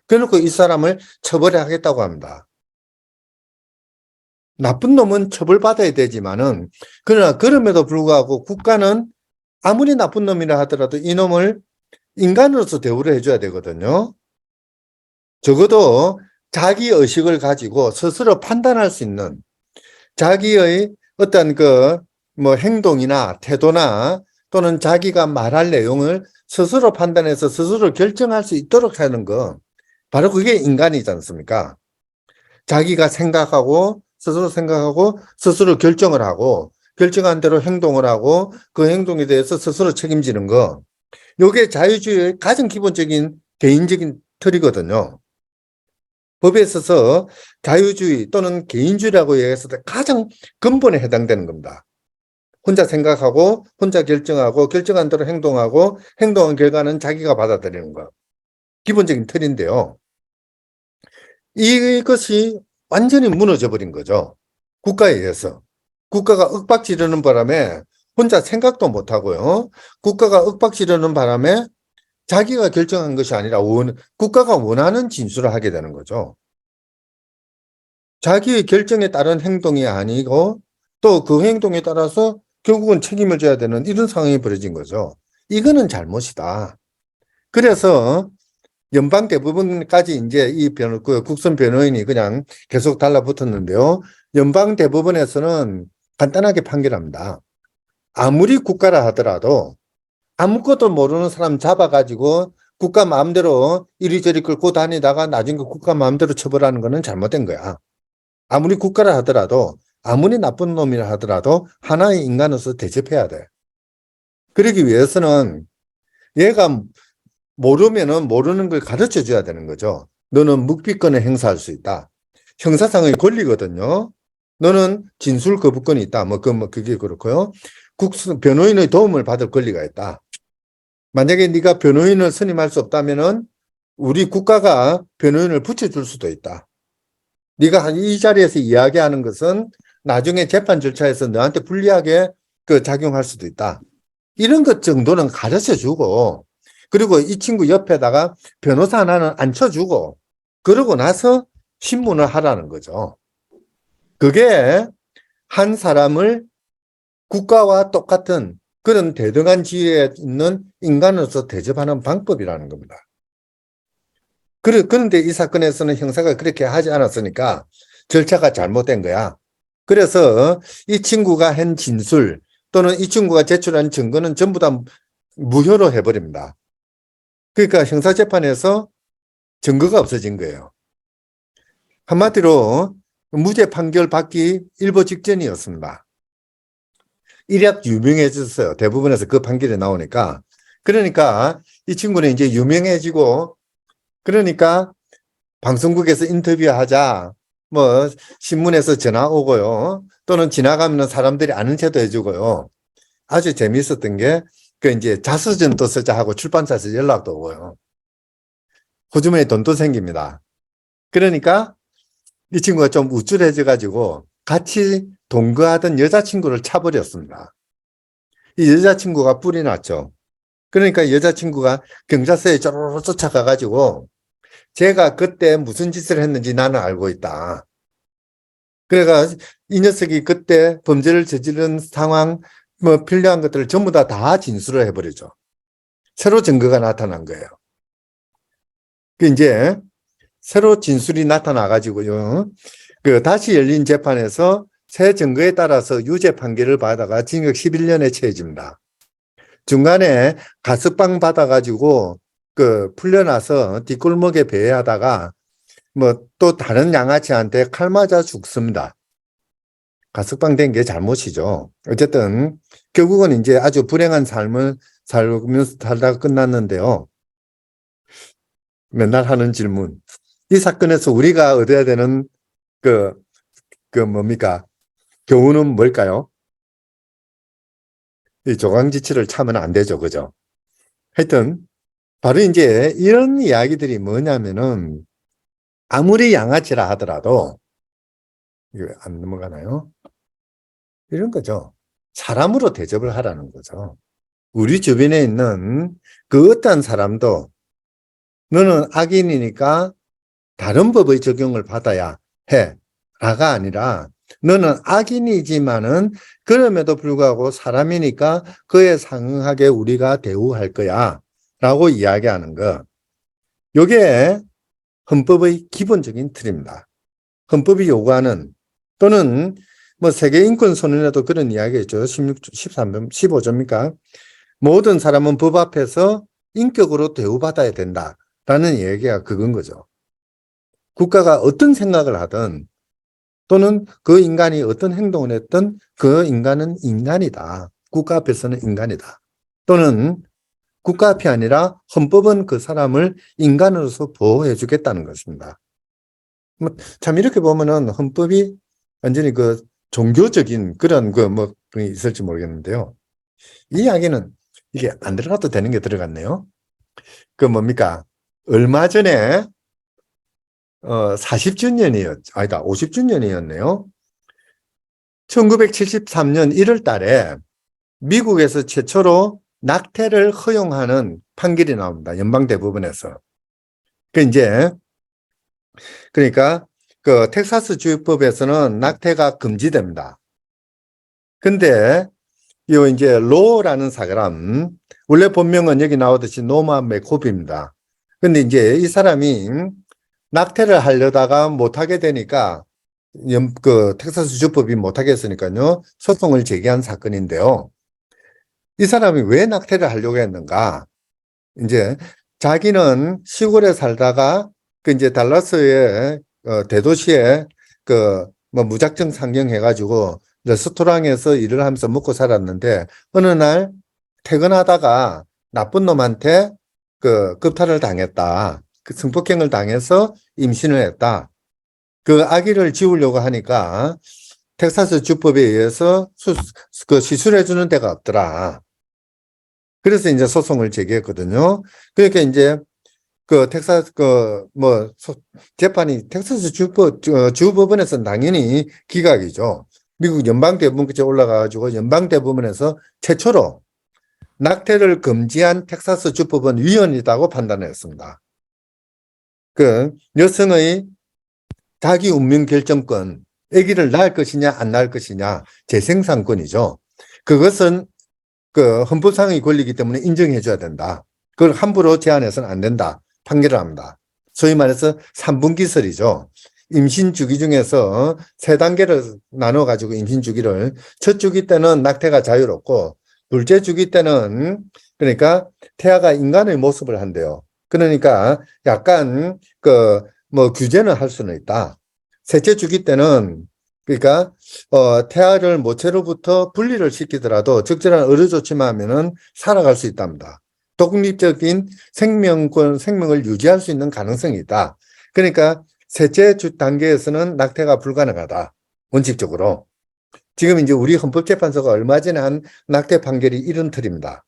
그래놓고 이 사람을 처벌하겠다고 합니다. 나쁜 놈은 처벌받아야 되지만은 그러나 그럼에도 불구하고 국가는 아무리 나쁜 놈이라 하더라도 이놈을 인간으로서 대우를 해줘야 되거든요. 적어도 자기 의식을 가지고 스스로 판단할 수 있는 자기의 어떤 그 뭐 행동이나 태도나 또는 자기가 말할 내용을 스스로 판단해서 스스로 결정할 수 있도록 하는 거 바로 그게 인간이지 않습니까? 자기가 생각하고 스스로 결정을 하고 결정한 대로 행동을 하고 그 행동에 대해서 스스로 책임지는 거 이게 자유주의의 가장 기본적인 개인적인 틀이거든요. 법에 있어서 자유주의 또는 개인주의라고 얘기했을 때 가장 근본에 해당되는 겁니다. 혼자 생각하고 혼자 결정하고 결정한 대로 행동하고 행동한 결과는 자기가 받아들이는 거. 기본적인 틀인데요. 이것이 완전히 무너져 버린 거죠. 국가에 의해서. 국가가 윽박지르는 바람에 혼자 생각도 못 하고요. 국가가 윽박지르는 바람에 자기가 결정한 것이 아니라 국가가 원하는 진술을 하게 되는 거죠. 자기의 결정에 따른 행동이 아니고 또 그 행동에 따라서 결국은 책임을 져야 되는 이런 상황이 벌어진 거죠. 이거는 잘못이다. 그래서 연방 대법원까지 이제 그 국선 변호인이 그냥 계속 달라붙었는데요. 연방 대법원에서는 간단하게 판결합니다. 아무리 국가라 하더라도 아무것도 모르는 사람 잡아가지고 국가 마음대로 이리저리 끌고 다니다가 나중에 국가 마음대로 처벌하는 거는 잘못된 거야. 아무리 국가라 하더라도 아무리 나쁜 놈이라 하더라도 하나의 인간으로서 대접해야 돼. 그러기 위해서는 얘가 모르면은 모르는 걸 가르쳐 줘야 되는 거죠. 너는 묵비권을 행사할 수 있다. 형사상의 권리거든요. 너는 진술 거부권이 있다. 그게 그렇고요. 변호인의 도움을 받을 권리가 있다. 만약에 네가 변호인을 선임할 수 없다면은 우리 국가가 변호인을 붙여줄 수도 있다. 네가 이 자리에서 이야기하는 것은 나중에 재판 절차에서 너한테 불리하게 작용할 수도 있다. 이런 것 정도는 가르쳐 주고 그리고 이 친구 옆에다가 변호사 하나는 앉혀주고 그러고 나서 신문을 하라는 거죠. 그게 한 사람을 국가와 똑같은 그런 대등한 지위에 있는 인간으로서 대접하는 방법이라는 겁니다. 그런데 이 사건에서는 형사가 그렇게 하지 않았으니까 절차가 잘못된 거야. 그래서 이 친구가 한 진술 또는 이 친구가 제출한 증거는 전부 다 무효로 해버립니다. 그러니까 형사재판에서 증거가 없어진 거예요. 한마디로 무죄 판결 받기 일보 직전이었습니다. 일약 유명해졌어요. 대부분에서 그 판결이 나오니까. 그러니까 이 친구는 이제 유명해지고 그러니까 방송국에서 인터뷰하자 뭐 신문에서 전화 오고요. 또는 지나가면 사람들이 아는 체도 해주고요. 아주 재미있었던 게 이제 자서전도 쓰자 하고 출판사에서 연락도 오고요. 호주머니에 돈도 생깁니다. 그러니까 이 친구가 좀 우쭐해져 가지고 같이 동거하던 여자친구를 차버렸습니다. 이 여자친구가 뿔이 났죠. 그러니까 여자친구가 경찰서에 쪼로로 쫓아가 가지고 제가 그때 무슨 짓을 했는지 나는 알고 있다. 그래가 이 녀석이 그때 범죄를 저지른 상황 뭐 필요한 것들을 전부 다 진술을 해버리죠. 새로 증거가 나타난 거예요. 그 이제 새로 진술이 나타나가지고요. 그 다시 열린 재판에서 새 증거에 따라서 유죄 판결을 받아가 징역 11년에 처해집니다. 중간에 가석방 받아가지고 그 풀려나서 뒷골목에 배회하다가 뭐 또 다른 양아치한테 칼 맞아 죽습니다. 가석방 된 게 잘못이죠. 어쨌든 결국은 이제 아주 불행한 삶을 살면서 살다가 끝났는데요. 맨날 하는 질문. 이 사건에서 우리가 얻어야 되는 뭡니까? 교훈은 뭘까요? 이 조강지치를 차면 안 되죠. 그죠? 하여튼, 바로 이제 이런 이야기들이 뭐냐면은, 아무리 양아치라 하더라도, 이거 안 넘어가나요? 이런 거죠. 사람으로 대접을 하라는 거죠. 우리 주변에 있는 그 어떤 사람도 너는 악인이니까 다른 법의 적용을 받아야 해. 라가 아니라 너는 악인이지만은 그럼에도 불구하고 사람이니까 그에 상응하게 우리가 대우할 거야. 라고 이야기하는 거. 요게 헌법의 기본적인 틀입니다. 헌법이 요구하는 또는 뭐 세계인권선언에도 그런 이야기했죠. 13번, 15조입니까? 모든 사람은 법 앞에서 인격으로 대우받아야 된다라는 얘기가 그건 거죠. 국가가 어떤 생각을 하든 또는 그 인간이 어떤 행동을 했든 그 인간은 인간이다. 국가 앞에서는 인간이다. 또는 국가 앞이 아니라 헌법은 그 사람을 인간으로서 보호해 주겠다는 것입니다. 참 이렇게 보면은 헌법이 완전히 그 종교적인 그런 있을지 모르겠는데요. 이 이야기는 이게 안 들어가도 되는 게 들어갔네요. 그 뭡니까? 얼마 전에 40주년이었죠. 아니다, 50주년이었네요. 1973년 1월 달에 미국에서 최초로 낙태를 허용하는 판결이 나옵니다. 연방대법원에서. 그러니까 그 텍사스 주법에서는 낙태가 금지됩니다. 근데 요 이제 로라는 사람, 원래 본명은 여기 나오듯이 노마 맥코비입니다. 근데 이제 이 사람이 낙태를 하려다가 못하게 되니까 그 텍사스 주법이 못하게 했으니까요. 소송을 제기한 사건인데요. 이 사람이 왜 낙태를 하려고 했는가? 이제 자기는 시골에 살다가 그 이제 달라스의 대도시에 그 뭐 무작정 상경해가지고 레스토랑에서 일을 하면서 먹고 살았는데 어느 날 퇴근하다가 나쁜 놈한테 그 급탈을 당했다. 그 성폭행을 당해서 임신을 했다. 그 아기를 지우려고 하니까 텍사스 주법에 의해서 그 시술해 주는 데가 없더라. 그래서 이제 소송을 제기했거든요. 그러니까 이제 그 텍사스 재판이 텍사스 주법원에서는 당연히 기각이죠. 미국 연방대법원까지 올라가가지고 연방대법원에서 최초로 낙태를 금지한 텍사스 주법원 위헌이라고 판단했습니다. 그 여성의 자기 운명 결정권, 아기를 낳을 것이냐 안 낳을 것이냐 재생산권이죠. 그것은 그 헌법상의 권리이기 때문에 인정해 줘야 된다. 그걸 함부로 제한해서는 안 된다. 판결을 합니다. 소위 말해서 3분 기설이죠. 임신 주기 중에서 3단계를 나눠 가지고 임신 주기를 첫 주기 때는 낙태가 자유롭고 둘째 주기 때는 그러니까 태아가 인간의 모습을 한대요. 그러니까 약간 규제는 할 수는 있다. 셋째 주기 때는 그러니까 태아를 모체로부터 분리를 시키더라도 적절한 의료 조치만 하면은 살아갈 수 있답니다. 독립적인 생명을 유지할 수 있는 가능성이 있다. 그러니까 셋째 주 단계에서는 낙태가 불가능하다. 원칙적으로. 지금 이제 우리 헌법재판소가 얼마 전에 한 낙태 판결이 이런 틀입니다.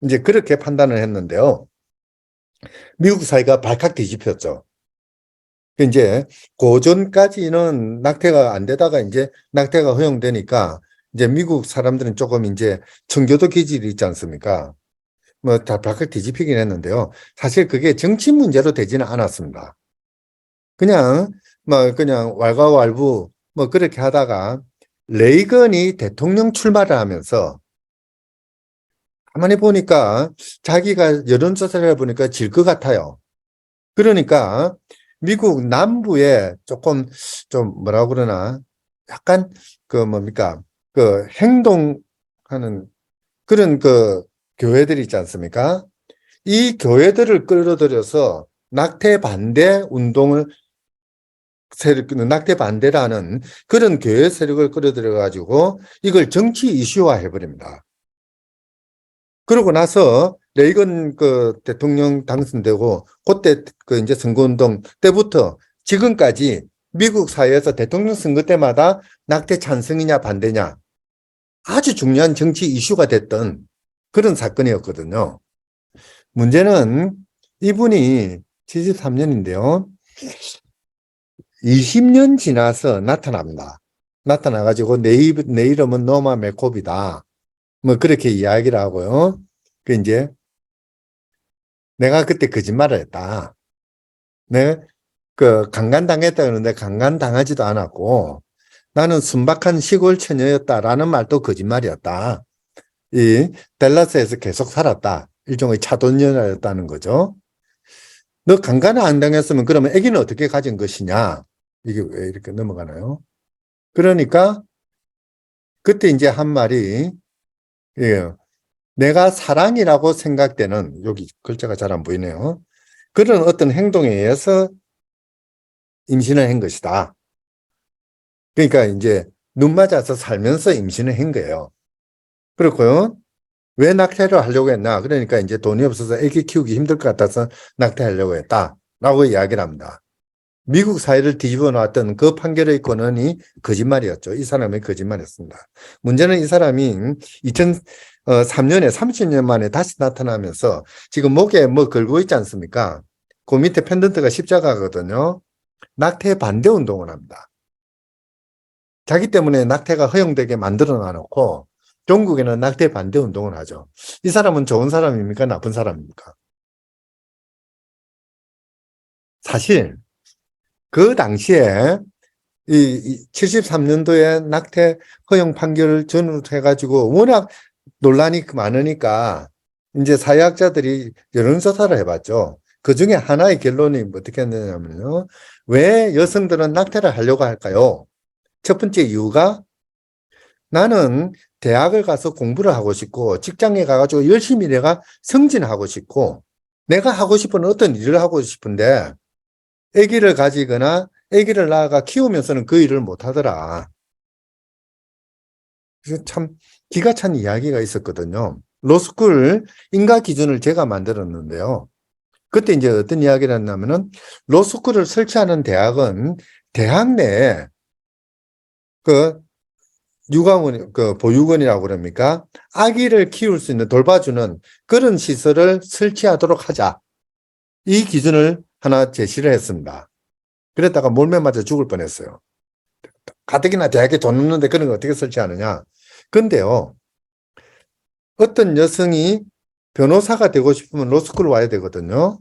이제 그렇게 판단을 했는데요. 미국 사회가 발칵 뒤집혔죠. 이제 고전까지는 낙태가 안 되다가 이제 낙태가 허용되니까 이제 미국 사람들은 조금 이제 청교도 기질이 있지 않습니까? 뭐 다 발칵 뒤집히긴 했는데요. 사실 그게 정치 문제로 되지는 않았습니다. 그냥 왈가왈부 뭐 그렇게 하다가 레이건이 대통령 출마를 하면서 가만히 보니까 자기가 여론조사를 해보니까 질 것 같아요. 그러니까 미국 남부에 조금 좀 뭐라고 그러나 약간 그 뭡니까 그 행동하는 그런 그 교회들이 있지 않습니까? 이 교회들을 끌어들여서 낙태 반대 운동을 낙태 반대라는 그런 교회 세력을 끌어들여 가지고 이걸 정치 이슈화 해버립니다. 그러고 나서 레이건 그 대통령 당선되고 그때 그 이제 선거운동 때부터 지금까지 미국 사회에서 대통령 선거 때마다 낙태 찬성이냐 반대냐 아주 중요한 정치 이슈가 됐던 그런 사건이었거든요. 문제는 이분이 73년인데요. 20년 지나서 나타납니다. 나타나가지고 내 이름은 노마 맥콥이다. 뭐 그렇게 이야기를 하고요. 그 이제 내가 그때 거짓말을 했다. 내가 그 강간당했다 그러는데 강간당하지도 않았고 나는 순박한 시골 처녀였다라는 말도 거짓말이었다. 이 댈러스에서 계속 살았다. 일종의 차돈녀였다는 거죠. 너 강간을 안 당했으면 그러면 아기는 어떻게 가진 것이냐? 이게 왜 이렇게 넘어가나요? 그러니까 그때 이제 한 말이 예, 내가 사랑이라고 생각되는 여기 글자가 잘 안 보이네요. 그런 어떤 행동에 의해서 임신을 한 것이다. 그러니까 이제 눈 맞아서 살면서 임신을 한 거예요. 그렇고요. 왜 낙태를 하려고 했나? 그러니까 이제 돈이 없어서 아기 키우기 힘들 것 같아서 낙태하려고 했다라고 이야기를 합니다. 미국 사회를 뒤집어 놨던 그 판결의 권한이 거짓말이었죠. 이 사람이 거짓말이었습니다. 문제는 이 사람이 2003년에 30년 만에 다시 나타나면서 지금 목에 뭐 걸고 있지 않습니까? 그 밑에 펜던트가 십자가거든요. 낙태 반대 운동을 합니다. 자기 때문에 낙태가 허용되게 만들어 놔놓고 종국에는 낙태 반대 운동을 하죠. 이 사람은 좋은 사람입니까? 나쁜 사람입니까? 사실 그 당시에 이 73년도에 낙태 허용 판결을 전후해가지고 워낙 논란이 많으니까 이제 사회학자들이 여론조사를 해봤죠. 그 중에 하나의 결론이 어떻게 했느냐면요. 왜 여성들은 낙태를 하려고 할까요? 첫 번째 이유가 나는 대학을 가서 공부를 하고 싶고 직장에 가가지고 열심히 내가 승진하고 싶고 내가 하고 싶은 어떤 일을 하고 싶은데 아기를 가지거나 아기를 낳아가 키우면서는 그 일을 못 하더라. 그래서 참 기가 찬 이야기가 있었거든요. 로스쿨 인가 기준을 제가 만들었는데요. 그때 이제 어떤 이야기를 했냐면은 로스쿨을 설치하는 대학은 대학 내에 그 육아원, 그 보육원이라고 그럽니까? 아기를 키울 수 있는 돌봐주는 그런 시설을 설치하도록 하자. 이 기준을 하나 제시를 했습니다. 그랬다가 몰매 맞아 죽을 뻔했어요. 가뜩이나 대학에 돈 없는데 그런 거 어떻게 설치하느냐. 근데요, 어떤 여성이 변호사가 되고 싶으면 로스쿨 와야 되거든요.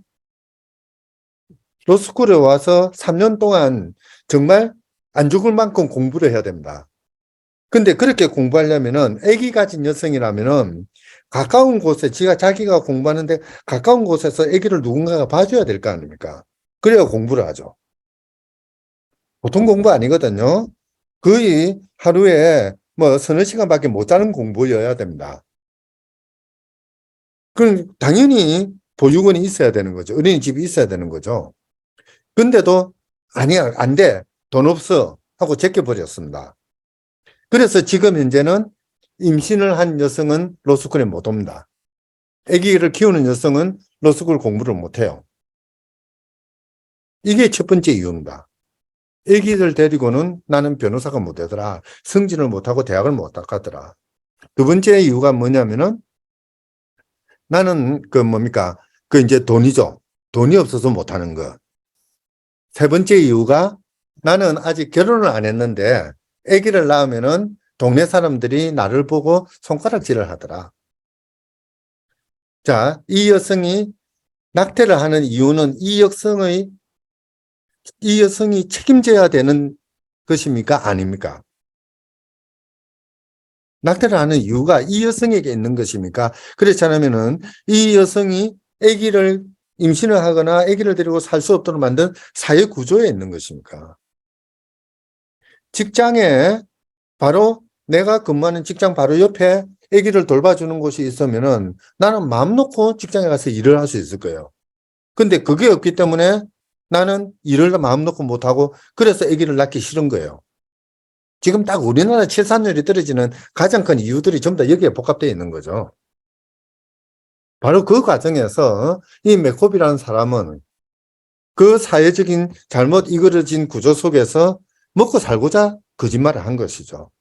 로스쿨에 와서 3년 동안 정말 안 죽을 만큼 공부를 해야 됩니다. 근데 그렇게 공부하려면은 아기 가진 여성이라면은 가까운 곳에 자기가 공부하는데 가까운 곳에서 아기를 누군가가 봐줘야 될 거 아닙니까? 그래야 공부를 하죠. 보통 공부 아니거든요. 거의 하루에 뭐 서너 시간밖에 못 자는 공부여야 됩니다. 그럼 당연히 보육원이 있어야 되는 거죠. 어린이집이 있어야 되는 거죠. 근데도 아니야, 안 돼. 돈 없어. 하고 제껴버렸습니다. 그래서 지금 현재는 임신을 한 여성은 로스쿨에 못 옵니다. 아기를 키우는 여성은 로스쿨 공부를 못 해요. 이게 첫 번째 이유입니다. 아기들 데리고는 나는 변호사가 못 되더라. 승진을 못하고 대학을 못 가더라. 두 번째 이유가 뭐냐면은 나는 그 뭡니까? 그 이제 돈이죠. 돈이 없어서 못하는 거. 세 번째 이유가 나는 아직 결혼을 안 했는데 아기를 낳으면은 동네 사람들이 나를 보고 손가락질을 하더라. 자, 이 여성이 낙태를 하는 이유는 이 여성이 책임져야 되는 것입니까? 아닙니까? 낙태를 하는 이유가 이 여성에게 있는 것입니까? 그렇지 않으면은 이 여성이 아기를 임신을 하거나 아기를 데리고 살 수 없도록 만든 사회 구조에 있는 것입니까? 직장에 바로 내가 근무하는 직장 바로 옆에 아기를 돌봐주는 곳이 있으면은 나는 마음 놓고 직장에 가서 일을 할 수 있을 거예요. 근데 그게 없기 때문에 나는 일을 마음 놓고 못하고 그래서 아기를 낳기 싫은 거예요. 지금 딱 우리나라 출산율이 떨어지는 가장 큰 이유들이 전부 다 여기에 복합되어 있는 거죠. 바로 그 과정에서 이 맥콥이라는 사람은 그 사회적인 잘못 이그러진 구조 속에서 먹고 살고자 거짓말을 한 것이죠.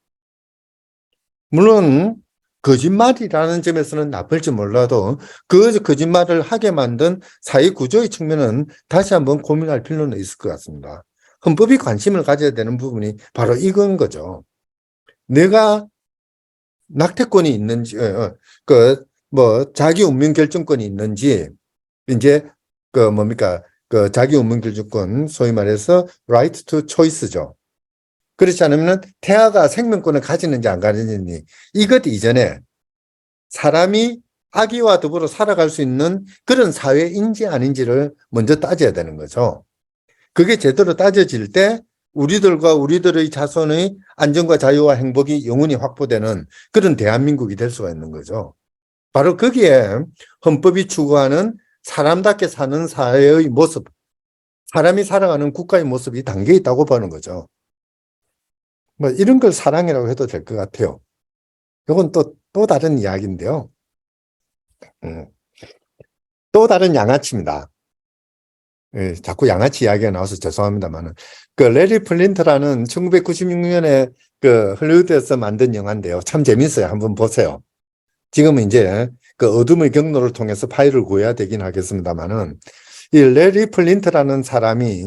물론 거짓말이라는 점에서는 나쁠지 몰라도 그 거짓말을 하게 만든 사회 구조의 측면은 다시 한번 고민할 필요는 있을 것 같습니다. 헌법이 관심을 가져야 되는 부분이 바로 이건 거죠. 내가 낙태권이 있는지, 자기 운명 결정권이 있는지, 이제, 자기 운명 결정권, 소위 말해서 right to choice죠. 그렇지 않으면 태아가 생명권을 가지는지 안 가지는지, 이것 이전에 사람이 아기와 더불어 살아갈 수 있는 그런 사회인지 아닌지를 먼저 따져야 되는 거죠. 그게 제대로 따져질 때 우리들과 우리들의 자손의 안전과 자유와 행복이 영원히 확보되는 그런 대한민국이 될 수가 있는 거죠. 바로 거기에 헌법이 추구하는 사람답게 사는 사회의 모습, 사람이 살아가는 국가의 모습이 담겨 있다고 보는 거죠. 뭐 이런 걸 사랑이라고 해도 될 것 같아요. 이건 또 다른 이야기인데요. 또 다른 양아치입니다. 예, 자꾸 양아치 이야기가 나와서 죄송합니다만은 그 레리 플린트라는 1996년에 그 헐리우드에서 만든 영화인데요. 참 재밌어요. 한번 보세요. 지금은 이제 그 어둠의 경로를 통해서 파일을 구해야 되긴 하겠습니다만은 이 레리 플린트라는 사람이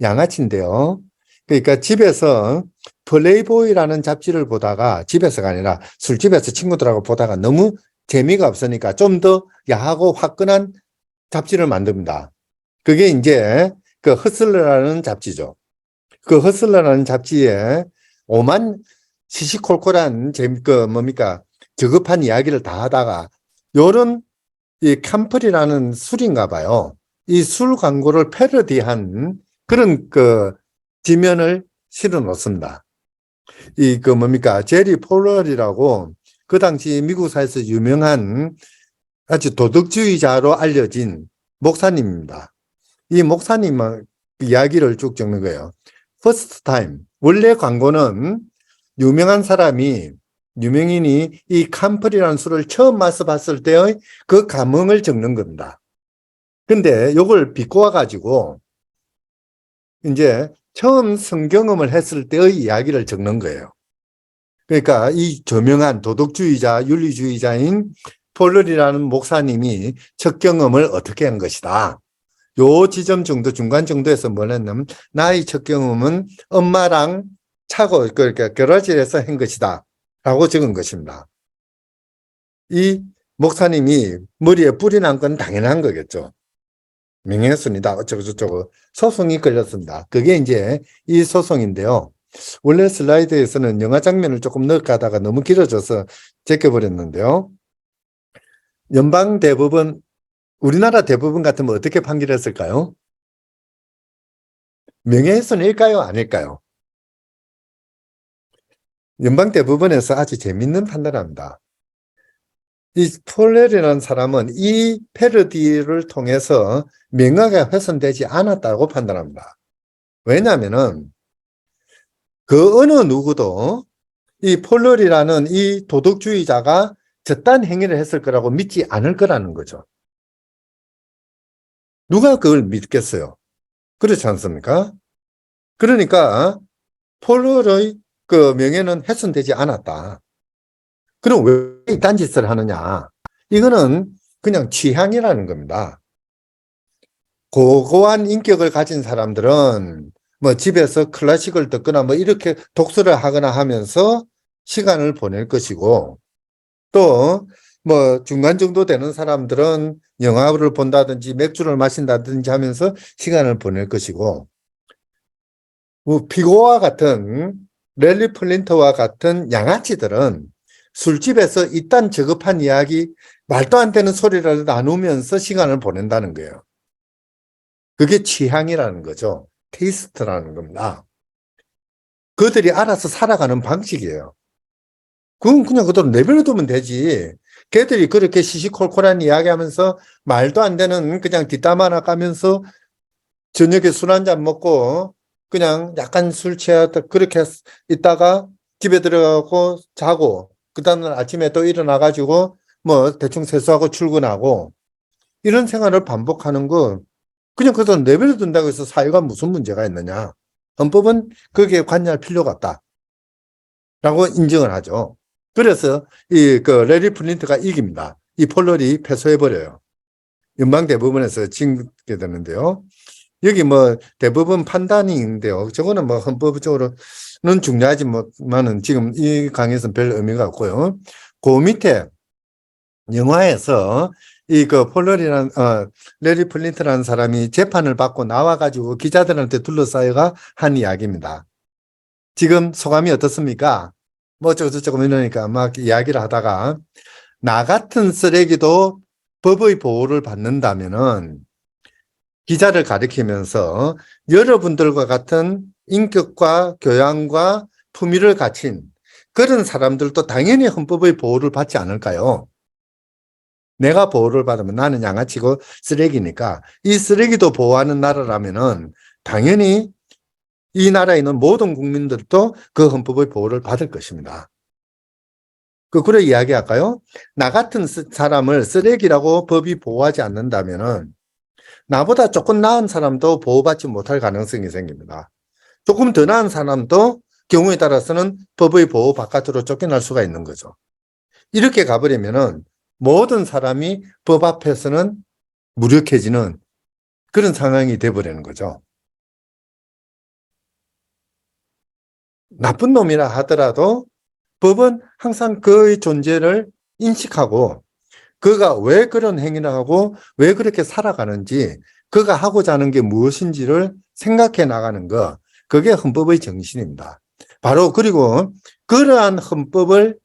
양아치인데요. 그러니까 집에서 플레이보이라는 잡지를 보다가 집에서가 아니라 술집에서 친구들하고 보다가 너무 재미가 없으니까 좀 더 야하고 화끈한 잡지를 만듭니다. 그게 이제 그 허슬러라는 잡지죠. 그 허슬러라는 잡지에 오만 시시콜콜한 저급한 이야기를 다 하다가 요런 이 캠플이라는 술인가 봐요. 이 술 광고를 패러디한 그런 그 지면을 실어 놓습니다. 제리 폴럴이라고 그 당시 미국 사회에서 유명한 아주 도덕주의자로 알려진 목사님입니다. 이 목사님 이야기를 쭉 적는 거예요. First time. 원래 광고는 유명인이 이 캠플이라는 술을 처음 마셔봤을 때의 그 감흥을 적는 겁니다. 근데 이걸 비꼬아 가지고 이제 처음 성경험을 했을 때의 이야기를 적는 거예요. 그러니까 이 저명한 도덕주의자, 윤리주의자인 폴럴이라는 목사님이 첫 경험을 어떻게 한 것이다. 요 지점 정도, 중간 정도에서 뭘 했냐면, 나의 첫 경험은 엄마랑 차고, 그러니까 겨라질에서 한 것이다. 라고 적은 것입니다. 이 목사님이 머리에 뿔이 난 건 당연한 거겠죠. 명예훼손이다. 어쩌고저쩌고. 소송이 걸렸습니다. 그게 이제 이 소송인데요. 원래 슬라이드에서는 영화 장면을 조금 넣을까 하다가 너무 길어져서 제껴버렸는데요. 연방대법원, 우리나라 대법원 같으면 어떻게 판결했을까요? 명예훼손일까요? 아닐까요? 연방대법원에서 아주 재밌는 판단을 합니다. 이 폴렐이라는 사람은 이 패러디를 통해서 명예가 훼손되지 않았다고 판단합니다. 왜냐하면은 그 어느 누구도 이 폴렐이라는 이 도덕주의자가 저딴 행위를 했을 거라고 믿지 않을 거라는 거죠. 누가 그걸 믿겠어요? 그렇지 않습니까? 그러니까 폴렐의 그 명예는 훼손되지 않았다. 그럼 왜 이딴 짓을 하느냐? 이거는 그냥 취향이라는 겁니다. 고고한 인격을 가진 사람들은 뭐 집에서 클래식을 듣거나 뭐 이렇게 독서를 하거나 하면서 시간을 보낼 것이고, 또 뭐 중간 정도 되는 사람들은 영화를 본다든지 맥주를 마신다든지 하면서 시간을 보낼 것이고, 뭐 피고와 같은 랠리 플린터와 같은 양아치들은 술집에서 이딴 저급한 이야기, 말도 안 되는 소리를 나누면서 시간을 보낸다는 거예요. 그게 취향이라는 거죠. 테이스트라는 겁니다. 그들이 알아서 살아가는 방식이에요. 그건 그냥 그대로 내버려두면 되지. 걔들이 그렇게 시시콜콜한 이야기하면서 말도 안 되는 그냥 뒷담 하나 까면서 저녁에 술 한 잔 먹고 그냥 약간 술 취하다 그렇게 있다가 집에 들어가고 자고 그 다음날 아침에 또 일어나가지고 뭐 대충 세수하고 출근하고 이런 생활을 반복하는 거 그냥 그래서 내버려 둔다고 해서 사회가 무슨 문제가 있느냐. 헌법은 거기에 관여할 필요가 없다라고 인정을 하죠. 그래서 그 레리 플린트가 이깁니다. 이 폴럴이 패소해버려요. 연방대법원에서 징게 되는데요. 여기 뭐 대법원 판단인데요. 저거는 뭐 헌법적으로는 중요하지만은 지금 이 강의에서는 별 의미가 없고요. 그 밑에 영화에서 이 그 폴럴이라는 레리 플린트라는 사람이 재판을 받고 나와가지고 기자들한테 둘러싸여가 한 이야기입니다. 지금 소감이 어떻습니까? 뭐 어쩌고저쩌고 이러니까 막 이야기를 하다가 나 같은 쓰레기도 법의 보호를 받는다면은 기자를 가리키면서 여러분들과 같은 인격과 교양과 품위를 갖춘 그런 사람들도 당연히 헌법의 보호를 받지 않을까요? 내가 보호를 받으면 나는 양아치고 쓰레기니까 이 쓰레기도 보호하는 나라라면은 당연히 이 나라에 있는 모든 국민들도 그 헌법의 보호를 받을 것입니다. 그래 이야기할까요? 나 같은 사람을 쓰레기라고 법이 보호하지 않는다면은 나보다 조금 나은 사람도 보호받지 못할 가능성이 생깁니다. 조금 더 나은 사람도 경우에 따라서는 법의 보호 바깥으로 쫓겨날 수가 있는 거죠. 이렇게 가버리면은 모든 사람이 법 앞에서는 무력해지는 그런 상황이 돼버리는 거죠. 나쁜 놈이라 하더라도 법은 항상 그의 존재를 인식하고 그가 왜 그런 행위를 하고 왜 그렇게 살아가는지 그가 하고자 하는 게 무엇인지를 생각해 나가는 것 그게 헌법의 정신입니다. 바로 그리고 그러한 헌법을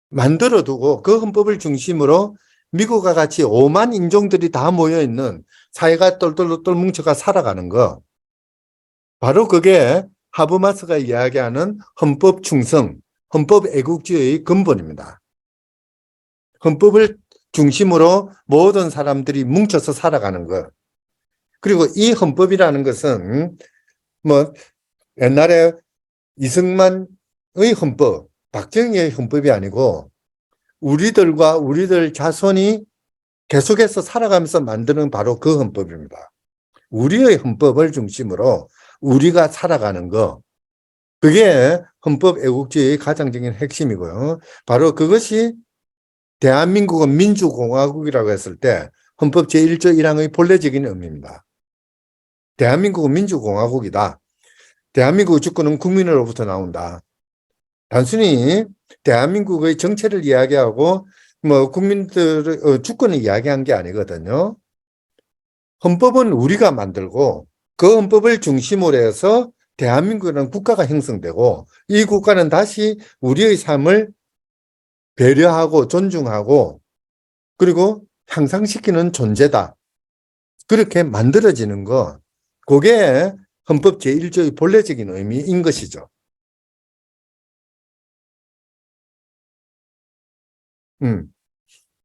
만들어 두고 그 헌법을 중심으로 미국과 같이 5만 인종들이 다 모여있는 사회가 똘똘똘 뭉쳐가 살아가는 거 바로 그게 하버마스가 이야기하는 헌법 충성, 헌법 애국주의의 근본입니다. 헌법을 중심으로 모든 사람들이 뭉쳐서 살아가는 것. 그리고 이 헌법이라는 것은 뭐 옛날에 이승만의 헌법, 박정희의 헌법이 아니고 우리들과 우리들 자손이 계속해서 살아가면서 만드는 바로 그 헌법입니다. 우리의 헌법을 중심으로 우리가 살아가는 거. 그게 헌법 애국주의의 가장적인 핵심이고요. 바로 그것이 대한민국은 민주공화국이라고 했을 때 헌법 제1조 1항의 본래적인 의미입니다. 대한민국은 민주공화국이다. 대한민국의 주권은 국민으로부터 나온다. 단순히 대한민국의 정체를 이야기하고 뭐 국민들의 주권을 이야기한 게 아니거든요. 헌법은 우리가 만들고 그 헌법을 중심으로 해서 대한민국이라는 국가가 형성되고 이 국가는 다시 우리의 삶을 배려하고 존중하고 그리고 향상시키는 존재다. 그렇게 만들어지는 거 그게 헌법 제1조의 본래적인 의미인 것이죠.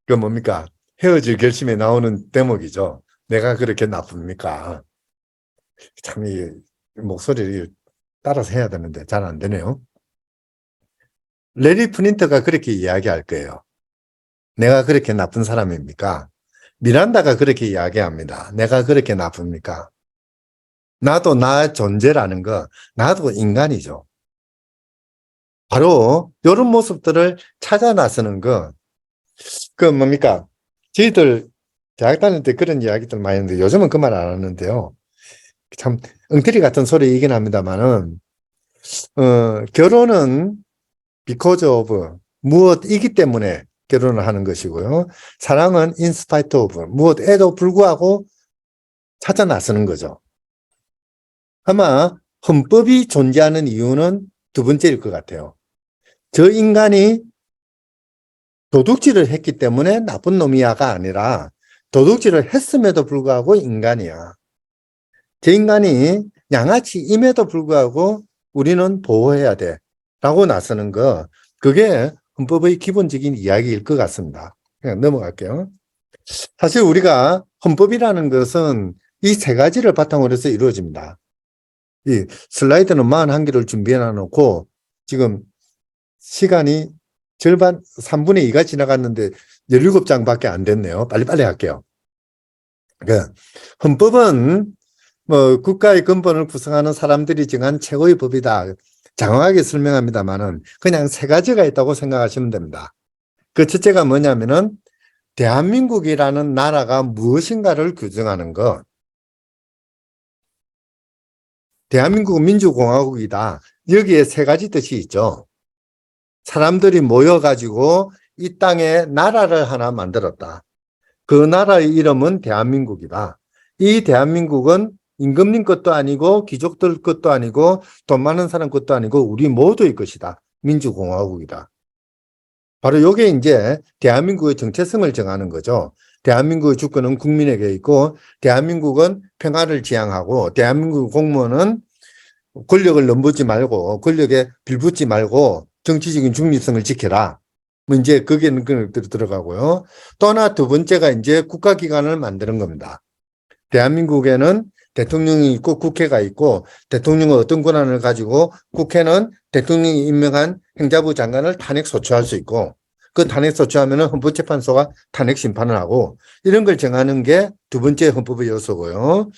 그 뭡니까? 헤어질 결심에 나오는 대목이죠. 내가 그렇게 나쁩니까? 참 이 목소리를 따라서 해야 되는데 잘 안 되네요. 레리 프린터가 그렇게 이야기할 거예요. 내가 그렇게 나쁜 사람입니까? 미란다가 그렇게 이야기합니다. 내가 그렇게 나쁩니까? 나도 나 존재라는 거, 나도 인간이죠. 바로 이런 모습들을 찾아 나서는 거, 그 뭡니까? 저희들 대학 다닐 때 그런 이야기들 많이 했는데 요즘은 그 말 안 하는데요. 참 엉터리 같은 소리이긴 합니다만은 결혼은 because of 무엇이기 때문에 결혼을 하는 것이고요. 사랑은 in spite of 무엇에도 불구하고 찾아 나서는 거죠. 아마 헌법이 존재하는 이유는 두 번째일 것 같아요. 저 인간이 도둑질을 했기 때문에 나쁜 놈이야가 아니라 도둑질을 했음에도 불구하고 인간이야. 저 인간이 양아치임에도 불구하고 우리는 보호해야 돼 라고 나서는 거, 그게 헌법의 기본적인 이야기일 것 같습니다. 그냥 넘어갈게요. 사실 우리가 헌법이라는 것은 이 세 가지를 바탕으로 해서 이루어집니다. 이 슬라이드는 41개를 준비해 놔놓고 지금 시간이 절반 3분의 2가 지나갔는데 17장밖에 안 됐네요. 빨리빨리 할게요. 헌법은 뭐 국가의 근본을 구성하는 사람들이 정한 최고의 법이다. 장황하게 설명합니다만은 그냥 세 가지가 있다고 생각하시면 됩니다. 그 첫째가 뭐냐면은 대한민국이라는 나라가 무엇인가를 규정하는 것. 대한민국은 민주공화국이다. 여기에 세 가지 뜻이 있죠. 사람들이 모여가지고 이 땅에 나라를 하나 만들었다. 그 나라의 이름은 대한민국이다. 이 대한민국은 임금님 것도 아니고 귀족들 것도 아니고 돈 많은 사람 것도 아니고 우리 모두의 것이다. 민주공화국이다. 바로 이게 이제 대한민국의 정체성을 정하는 거죠. 대한민국의 주권은 국민에게 있고 대한민국은 평화를 지향하고 대한민국 공무원은 권력을 넘보지 말고 권력에 빌붙지 말고 정치적인 중립성을 지켜라. 뭐 이제 거기에는 들어가고요. 또 하나 두 번째가 이제 국가기관을 만드는 겁니다. 대한민국에는 대통령이 있고 국회가 있고 대통령은 어떤 권한을 가지고 국회는 대통령이 임명한 행자부 장관을 탄핵 소추할 수 있고 그 탄핵 소추하면은 헌법재판소가 탄핵 심판을 하고 이런 걸 정하는 게 두 번째 헌법의 요소고요.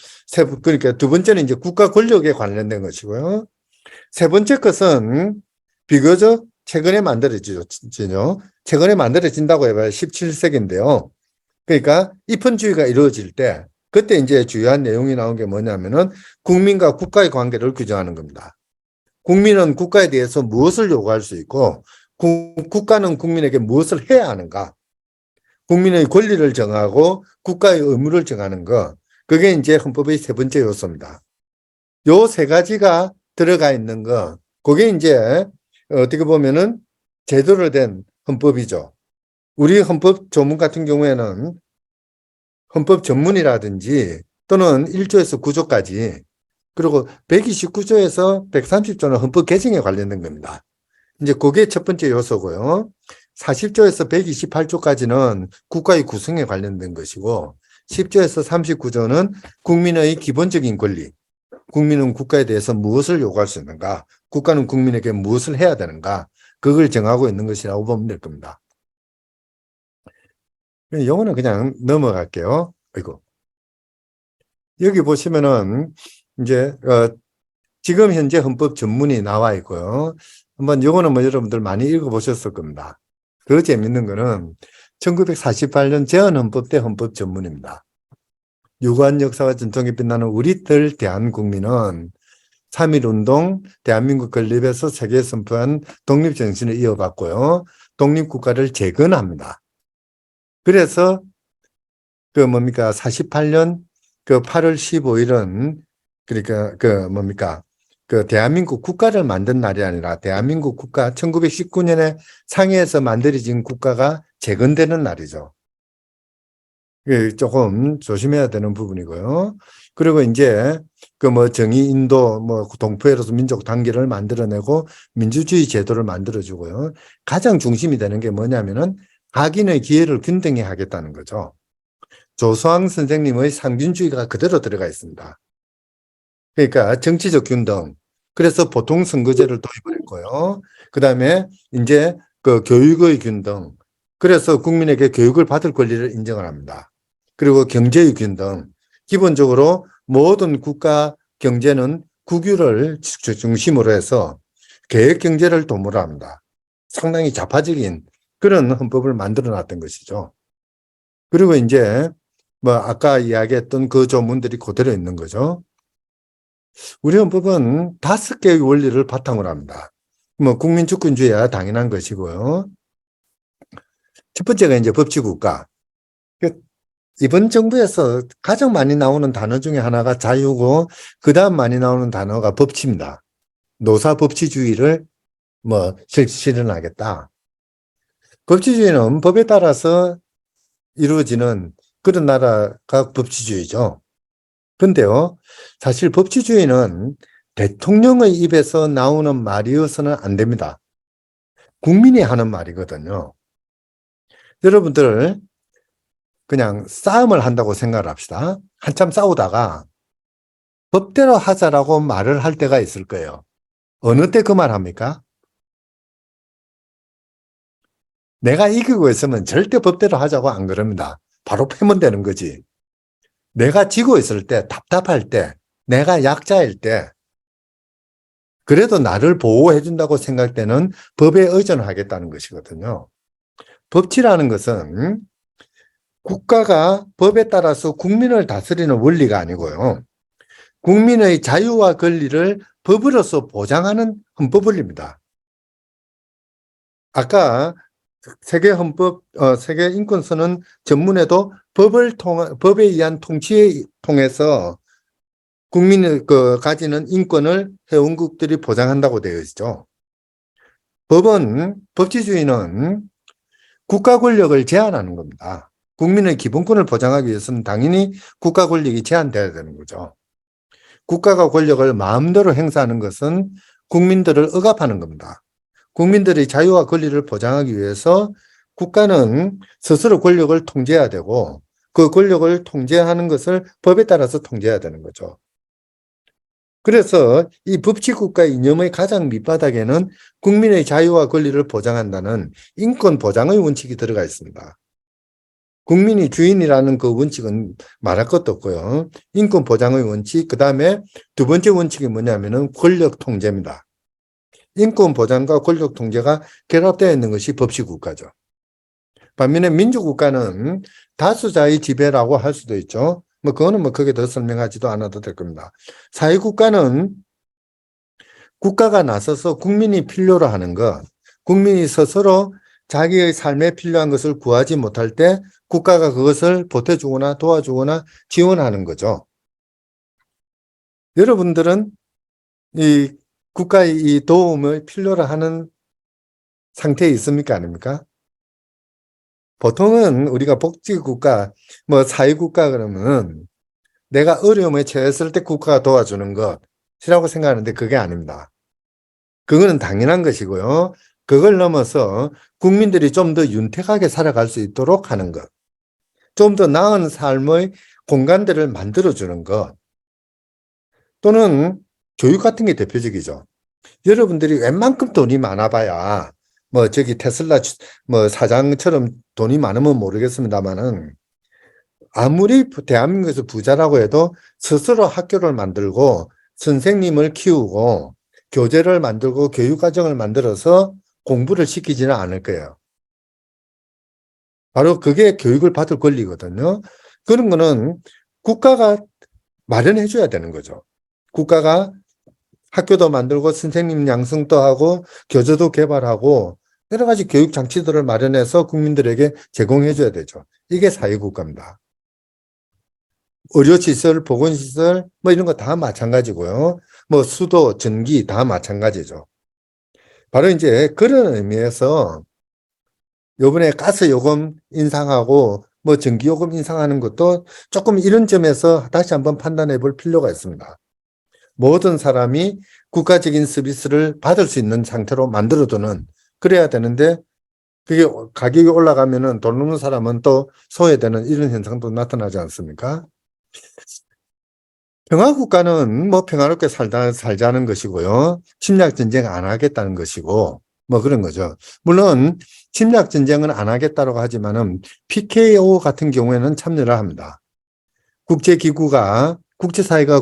그러니까 두 번째는 이제 국가 권력에 관련된 것이고요. 세 번째 것은 비교적 최근에 만들어지죠. 최근에 만들어진다고 해봐야 17세기인데요. 그러니까 입헌주의가 이루어질 때 그때 이제 주요한 내용이 나온 게 뭐냐면은 국민과 국가의 관계를 규정하는 겁니다. 국민은 국가에 대해서 무엇을 요구할 수 있고 국가는 국민에게 무엇을 해야 하는가. 국민의 권리를 정하고 국가의 의무를 정하는 것. 그게 이제 헌법의 세 번째 요소입니다. 요 세 가지가 들어가 있는 거. 그게 이제 어떻게 보면은 제대로 된 헌법이죠. 우리 헌법 조문 같은 경우에는 헌법 전문이라든지 또는 1조에서 9조까지 그리고 129조에서 130조는 헌법 개정에 관련된 겁니다. 이제 그게 첫 번째 요소고요. 40조에서 128조까지는 국가의 구성에 관련된 것이고 10조에서 39조는 국민의 기본적인 권리, 국민은 국가에 대해서 무엇을 요구할 수 있는가, 국가는 국민에게 무엇을 해야 되는가, 그걸 정하고 있는 것이라고 보면 될 겁니다. 영어는 그냥 넘어갈게요. 아이고. 여기 보시면은 이제 지금 현재 헌법 전문이 나와 있고요. 한번 요거는 뭐 여러분들 많이 읽어보셨을 겁니다. 그 재밌는 거는 1948년 제헌헌법 때 헌법 전문입니다. 유구한 역사와 전통이 빛나는 우리들 대한국민은 3.1운동, 대한민국 건립에서 세계에 선포한 독립정신을 이어받고요. 독립국가를 재건합니다. 그래서 그 뭡니까 48년 그 8월 15일은 그러니까 그 뭡니까 그 대한민국 국가를 만든 날이 아니라 대한민국 국가 1919년에 상해에서 만들어진 국가가 재건되는 날이죠. 조금 조심해야 되는 부분이고요. 그리고 이제 그 뭐 정의 인도 뭐 동포에로서 민족 단계를 만들어내고 민주주의 제도를 만들어주고요. 가장 중심이 되는 게 뭐냐면은 각인의 기회를 균등히 하겠다는 거죠. 조수왕 선생님의 상균주의가 그대로 들어가 있습니다. 그러니까 정치적 균등. 그래서 보통 선거제를 도입을 했고요. 그 다음에 이제 그 교육의 균등. 그래서 국민에게 교육을 받을 권리를 인정을 합니다. 그리고 경제의 균등. 기본적으로 모든 국가 경제는 국유를 중심으로 해서 계획 경제를 도모를 합니다. 상당히 좌파적인 그런 헌법을 만들어 놨던 것이죠. 그리고 이제 뭐 아까 이야기했던 그 조문들이 그대로 있는 거죠. 우리 헌법은 5개의 원리를 바탕으로 합니다. 뭐 국민주권주의야 당연한 것이고요. 첫 번째가 이제 법치국가. 이번 정부에서 가장 많이 나오는 단어 중에 하나가 자유고 그 다음 많이 나오는 단어가 법치입니다. 노사법치주의를 뭐 실현하겠다. 법치주의는 법에 따라서 이루어지는 그런 나라가 법치주의죠. 근데요, 사실 법치주의는 대통령의 입에서 나오는 말이어서는 안 됩니다. 국민이 하는 말이거든요. 여러분들 그냥 싸움을 한다고 생각을 합시다. 한참 싸우다가 법대로 하자라고 말을 할 때가 있을 거예요. 어느 때 그 말 합니까? 내가 이기고 있으면 절대 법대로 하자고 안 그럽니다. 바로 패면 되는 거지. 내가 지고 있을 때, 답답할 때, 내가 약자일 때, 그래도 나를 보호해 준다고 생각되는 법에 의존하겠다는 것이거든요. 법치라는 것은 국가가 법에 따라서 국민을 다스리는 원리가 아니고요. 국민의 자유와 권리를 법으로서 보장하는 헌법 원리입니다. 아까 세계 인권선언 전문에도 법에 의한 통치에 통해서 국민이 가지는 인권을 회원국들이 보장한다고 되어 있죠. 법치주의는 국가 권력을 제한하는 겁니다. 국민의 기본권을 보장하기 위해서는 당연히 국가 권력이 제한돼야 되는 거죠. 국가가 권력을 마음대로 행사하는 것은 국민들을 억압하는 겁니다. 국민들의 자유와 권리를 보장하기 위해서 국가는 스스로 권력을 통제해야 되고 그 권력을 통제하는 것을 법에 따라서 통제해야 되는 거죠. 그래서 이 법치국가 이념의 가장 밑바닥에는 국민의 자유와 권리를 보장한다는 인권 보장의 원칙이 들어가 있습니다. 국민이 주인이라는 그 원칙은 말할 것도 없고요. 인권 보장의 원칙, 그 다음에 두 번째 원칙이 뭐냐면은 권력 통제입니다. 인권 보장과 권력 통제가 결합되어 있는 것이 법치국가죠. 반면에 민주국가는 다수자의 지배라고 할 수도 있죠. 그거는 크게 더 설명하지도 않아도 될 겁니다. 사회국가는 국가가 나서서 국민이 필요로 하는 것, 국민이 스스로 자기의 삶에 필요한 것을 구하지 못할 때 국가가 그것을 보태주거나 도와주거나 지원하는 거죠. 여러분들은 이 국가의 이 도움을 필요로 하는 상태에 있습니까? 아닙니까? 보통은 우리가 복지국가, 사회국가 그러면 내가 어려움에 처했을 때 국가가 도와주는 것이라고 생각하는데 그게 아닙니다. 그거는 당연한 것이고요. 그걸 넘어서 국민들이 좀 더 윤택하게 살아갈 수 있도록 하는 것. 좀 더 나은 삶의 공간들을 만들어주는 것. 또는 교육 같은 게 대표적이죠. 여러분들이 웬만큼 돈이 많아봐야 저기 테슬라 사장처럼 돈이 많으면 모르겠습니다만은 아무리 대한민국에서 부자라고 해도 스스로 학교를 만들고 선생님을 키우고 교재를 만들고 교육과정을 만들어서 공부를 시키지는 않을 거예요. 바로 그게 교육을 받을 권리거든요. 그런 거는 국가가 마련해 줘야 되는 거죠. 국가가 학교도 만들고 선생님 양성도 하고 교재도 개발하고 여러 가지 교육 장치들을 마련해서 국민들에게 제공해 줘야 되죠. 이게 사회국가입니다. 의료시설, 보건시설 이런 거 다 마찬가지고요. 수도, 전기 다 마찬가지죠. 바로 이제 그런 의미에서 요번에 가스 요금 인상하고 전기 요금 인상하는 것도 조금 이런 점에서 다시 한번 판단해 볼 필요가 있습니다. 모든 사람이 국가적인 서비스를 받을 수 있는 상태로 만들어두는 그래야 되는데 그게 가격이 올라가면은 돈 없는 사람은 또 소외되는 이런 현상도 나타나지 않습니까? 평화국가는 평화롭게 살자는 것이고요. 침략전쟁 안 하겠다는 것이고 그런 거죠. 물론 침략전쟁은 안 하겠다고 하지만은 PKO 같은 경우에는 참여를 합니다. 국제사회가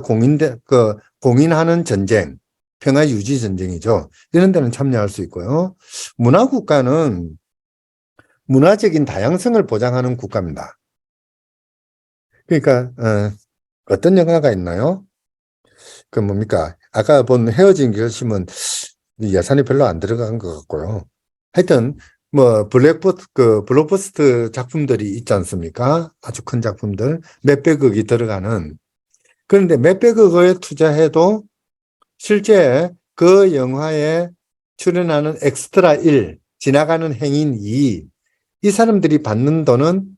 공인하는 전쟁, 평화유지 전쟁이죠. 이런 데는 참여할 수 있고요. 문화국가는 문화적인 다양성을 보장하는 국가입니다. 그러니까 어떤 영화가 있나요? 뭡니까? 아까 본 헤어진 결심은 예산이 별로 안 들어간 것 같고요. 하여튼 블록버스터 작품들이 있지 않습니까? 아주 큰 작품들 몇백억이 들어가는. 그런데 몇백억을 투자해도 실제 그 영화에 출연하는 엑스트라 1, 지나가는 행인 2, 이 사람들이 받는 돈은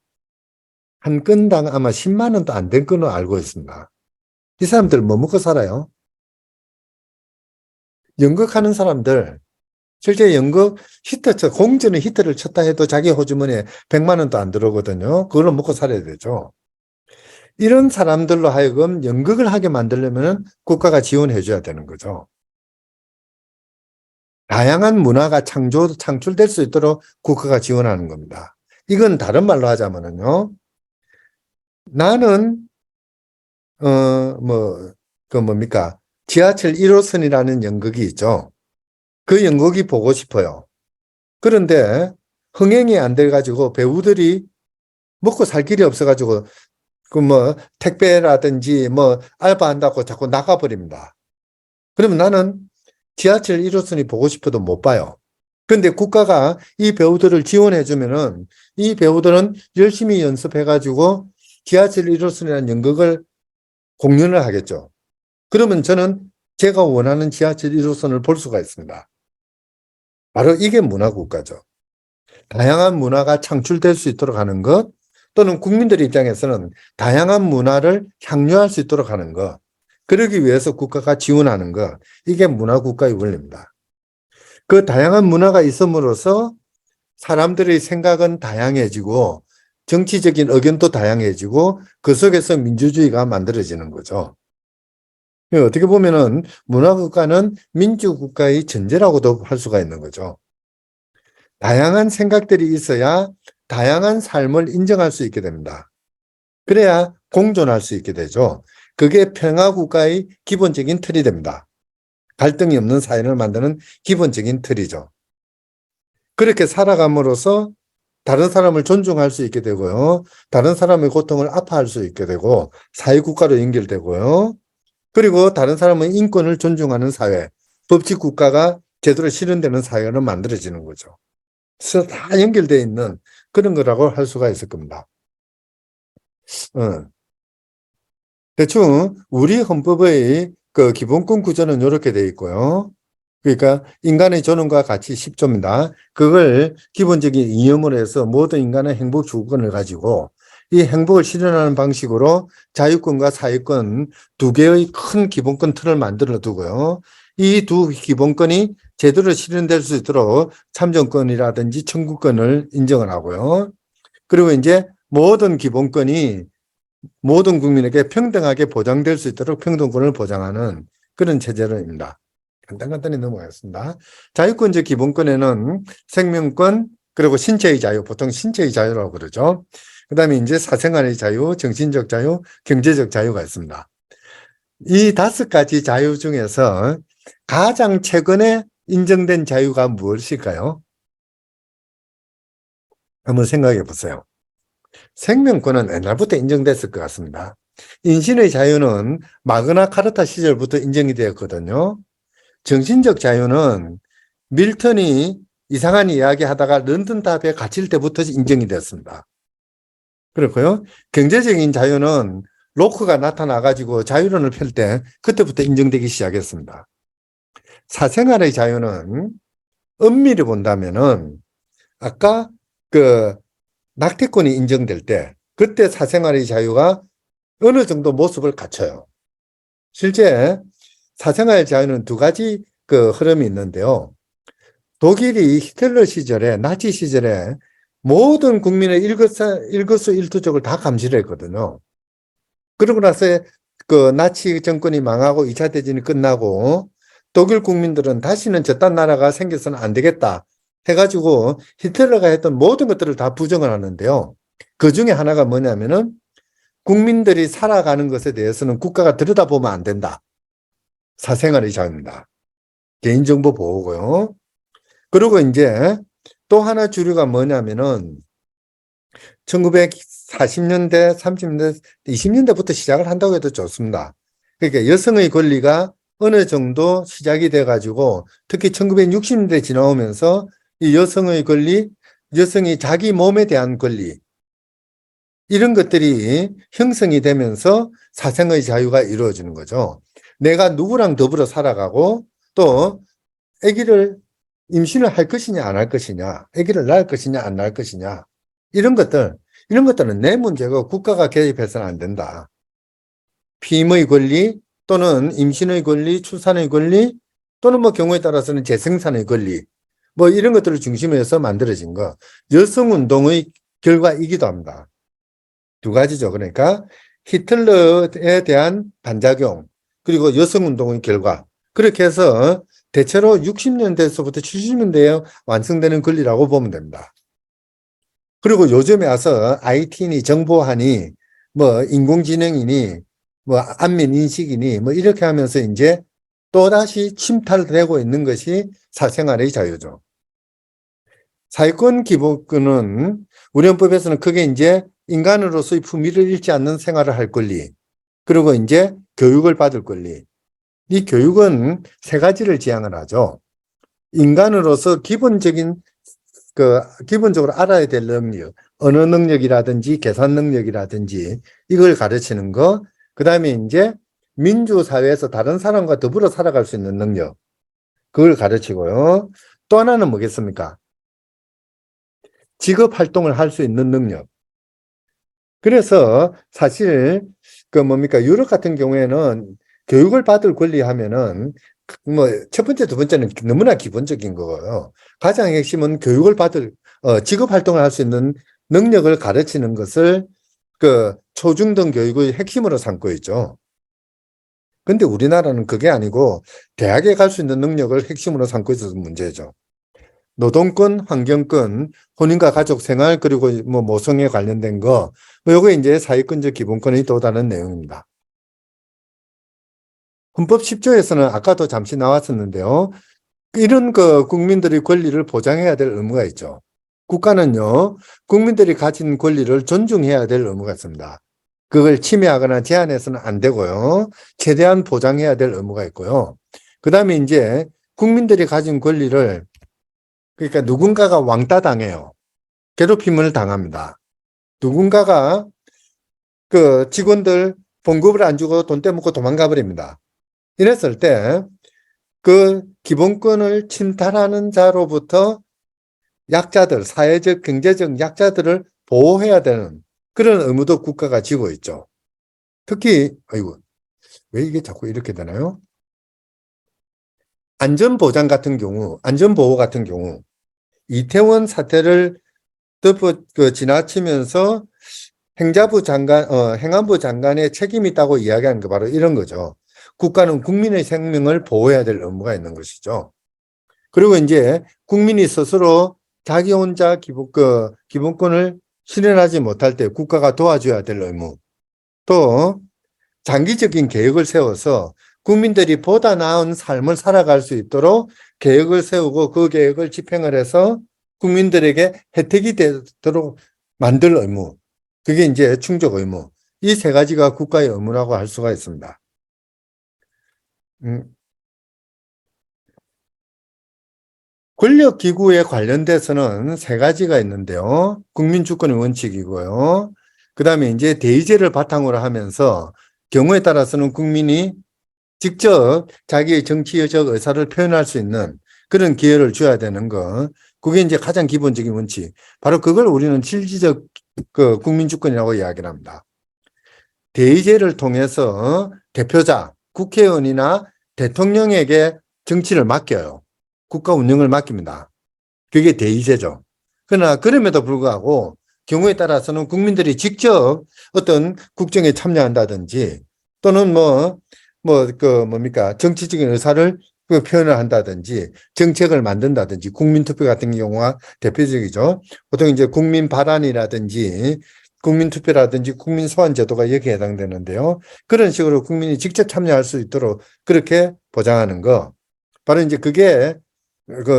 한 건당 아마 10만 원도 안 된 걸로 알고 있습니다. 이 사람들 뭐 먹고 살아요? 연극하는 사람들, 실제 연극 공주는 히트를 쳤다 해도 자기 호주머니에 100만 원도 안 들어오거든요. 그걸로 먹고 살아야 되죠. 이런 사람들로 하여금 연극을 하게 만들려면 국가가 지원해 줘야 되는 거죠. 다양한 문화가 창출될 수 있도록 국가가 지원하는 겁니다. 이건 다른 말로 하자면은요. 나는 뭡니까? 지하철 1호선이라는 연극이 있죠. 그 연극이 보고 싶어요. 그런데 흥행이 안 돼가지고 배우들이 먹고 살 길이 없어가지고 택배라든지 알바한다고 자꾸 나가버립니다. 그러면 나는 지하철 1호선이 보고 싶어도 못 봐요. 근데 국가가 이 배우들을 지원해주면은 이 배우들은 열심히 연습해가지고 지하철 1호선이라는 연극을 공연을 하겠죠. 그러면 저는 제가 원하는 지하철 1호선을 볼 수가 있습니다. 바로 이게 문화국가죠. 다양한 문화가 창출될 수 있도록 하는 것, 또는 국민들 입장에서는 다양한 문화를 향유할 수 있도록 하는 것, 그러기 위해서 국가가 지원하는 것, 이게 문화국가의 원리입니다. 그 다양한 문화가 있음으로써 사람들의 생각은 다양해지고 정치적인 의견도 다양해지고 그 속에서 민주주의가 만들어지는 거죠. 어떻게 보면은 문화국가는 민주국가의 전제라고도 할 수가 있는 거죠. 다양한 생각들이 있어야 다양한 삶을 인정할 수 있게 됩니다. 그래야 공존할 수 있게 되죠. 그게 평화국가의 기본적인 틀이 됩니다. 갈등이 없는 사회를 만드는 기본적인 틀이죠. 그렇게 살아감으로써 다른 사람을 존중할 수 있게 되고요. 다른 사람의 고통을 아파할 수 있게 되고 사회국가로 연결되고요. 그리고 다른 사람의 인권을 존중하는 사회, 법치국가가 제대로 실현되는 사회가 만들어지는 거죠. 그래서 다 연결되어 있는 그런 거라고 할 수가 있을 겁니다. 대충 우리 헌법의 그 기본권 구조는 이렇게 되어 있고요. 그러니까 인간의 존엄과 가치 10조입니다. 그걸 기본적인 이념으로 해서 모든 인간의 행복 추구권을 가지고 이 행복을 실현하는 방식으로 자유권과 사회권 두 개의 큰 기본권 틀을 만들어 두고요. 이 두 기본권이 제대로 실현될 수 있도록 참정권이라든지 청구권을 인정을 하고요. 그리고 이제 모든 기본권이 모든 국민에게 평등하게 보장될 수 있도록 평등권을 보장하는 그런 체제입니다. 간단히 넘어가겠습니다. 자유권적 기본권에는 생명권, 그리고 신체의 자유, 보통 신체의 자유라고 그러죠. 그 다음에 이제 사생활의 자유, 정신적 자유, 경제적 자유가 있습니다. 이 5가지 자유 중에서 가장 최근에 인정된 자유가 무엇일까요? 한번 생각해 보세요. 생명권은 옛날부터 인정됐을 것 같습니다. 인신의 자유는 마그나 카르타 시절부터 인정이 되었거든요. 정신적 자유는 밀턴이 이상한 이야기 하다가 런던塔에 갇힐 때부터 인정이 됐습니다. 그렇고요. 경제적인 자유는 로크가 나타나가지고 자유론을 펼 때 그때부터 인정되기 시작했습니다. 사생활의 자유는 엄밀히 본다면은 아까 그 낙태권이 인정될 때 그때 사생활의 자유가 어느 정도 모습을 갖춰요. 실제 사생활 자유는 2가지 그 흐름이 있는데요. 독일이 히틀러 시절에, 나치 시절에 모든 국민의 일거수일투족을 다 감시를 했거든요. 그러고 나서 그 나치 정권이 망하고 2차 대전이 끝나고 독일 국민들은 다시는 저딴 나라가 생겨서는 안 되겠다 해가지고 히틀러가 했던 모든 것들을 다 부정을 하는데요. 그 중에 하나가 뭐냐면은 국민들이 살아가는 것에 대해서는 국가가 들여다보면 안 된다. 사생활의 자유입니다. 개인정보 보호고요. 그리고 이제 또 하나 주류가 뭐냐면은 1940년대, 30년대, 20년대부터 시작을 한다고 해도 좋습니다. 그러니까 여성의 권리가 어느 정도 시작이 돼가지고 특히 1960년대 지나오면서 이 여성의 권리, 여성이 자기 몸에 대한 권리 이런 것들이 형성이 되면서 사생의 자유가 이루어지는 거죠. 내가 누구랑 더불어 살아가고 또 아기를 임신을 할 것이냐 안 할 것이냐, 아기를 낳을 것이냐 안 낳을 것이냐 이런 것들은 내 문제고 국가가 개입해서는 안 된다. 피임의 권리 또는 임신의 권리, 출산의 권리 또는 뭐 경우에 따라서는 재생산의 권리 뭐 이런 것들을 중심으로 해서 만들어진 거. 여성운동의 결과이기도 합니다. 두 가지죠. 그러니까 히틀러에 대한 반작용 그리고 여성운동의 결과 그렇게 해서 대체로 60년대에서부터 70년대에 완성되는 권리라고 보면 됩니다. 그리고 요즘에 와서 IT니 정보하니 뭐 인공지능이니 뭐 안면인식이니 뭐 이렇게 하면서 이제 또다시 침탈되고 있는 것이 사생활의 자유죠. 사회권 기본권은 우리 헌법에서는 크게 이제 인간으로서의 품위를 잃지 않는 생활을 할 권리, 그리고 이제 교육을 받을 권리. 이 교육은 세 가지를 지향을 하죠. 인간으로서 기본적으로 알아야 될 능력, 언어 능력이라든지 계산 능력이라든지 이걸 가르치는 거, 그 다음에 이제 민주사회에서 다른 사람과 더불어 살아갈 수 있는 능력, 그걸 가르치고요. 또 하나는 뭐겠습니까? 직업 활동을 할 수 있는 능력. 그래서 사실 유럽 같은 경우에는 교육을 받을 권리 하면은 뭐 첫 번째, 두 번째는 너무나 기본적인 거고요. 가장 핵심은 교육을 받을 직업 활동을 할 수 있는 능력을 가르치는 것을 초중등 교육의 핵심으로 삼고 있죠. 근데 우리나라는 그게 아니고 대학에 갈 수 있는 능력을 핵심으로 삼고 있어서 문제죠. 노동권, 환경권, 혼인과 가족 생활, 그리고 뭐 모성에 관련된 거, 요거 이제 사회권적 기본권의 또 다른 내용입니다. 헌법 10조에서는 아까도 잠시 나왔었는데요. 이런 국민들의 권리를 보장해야 될 의무가 있죠. 국가는요, 국민들이 가진 권리를 존중해야 될 의무가 있습니다. 그걸 침해하거나 제한해서는 안 되고요. 최대한 보장해야 될 의무가 있고요. 그 다음에 이제 국민들이 가진 권리를 그러니까 누군가가 왕따 당해요. 괴롭힘을 당합니다. 누군가가 직원들 봉급을 안 주고 돈 떼먹고 도망가 버립니다. 이랬을 때 기본권을 침탈하는 자로부터 약자들, 사회적, 경제적 약자들을 보호해야 되는 그런 의무도 국가가 지고 있죠. 특히, 왜 이게 자꾸 이렇게 되나요? 안전보장 같은 경우, 안전보호 같은 경우, 이태원 사태를 지나치면서 행안부 장관의 책임이 있다고 이야기하는 게 바로 이런 거죠. 국가는 국민의 생명을 보호해야 될 의무가 있는 것이죠. 그리고 이제 국민이 스스로 자기 혼자 기본권을 실현하지 못할 때 국가가 도와줘야 될 의무. 또 장기적인 계획을 세워서 국민들이 보다 나은 삶을 살아갈 수 있도록 계획을 세우고 그 계획을 집행을 해서 국민들에게 혜택이 되도록 만들 의무. 그게 이제 충족 의무. 이 세 가지가 국가의 의무라고 할 수가 있습니다. 권력기구에 관련돼서는 세 가지가 있는데요. 국민주권의 원칙이고요. 그 다음에 이제 대의제를 바탕으로 하면서 경우에 따라서는 국민이 직접 자기의 정치적 의사를 표현할 수 있는 그런 기회를 줘야 되는 거. 그게 이제 가장 기본적인 원칙. 바로 그걸 우리는 실질적 국민주권이라고 이야기를 합니다. 대의제를 통해서 대표자, 국회의원이나 대통령에게 정치를 맡겨요. 국가 운영을 맡깁니다. 그게 대의제죠. 그러나 그럼에도 불구하고 경우에 따라서는 국민들이 직접 어떤 국정에 참여한다든지 또는 정치적인 의사를 표현을 한다든지 정책을 만든다든지 국민투표 같은 경우가 대표적이죠. 보통 이제 국민 발안이라든지 국민투표라든지 국민소환제도가 여기에 해당되는데요. 그런 식으로 국민이 직접 참여할 수 있도록 그렇게 보장하는 거. 바로 이제 그게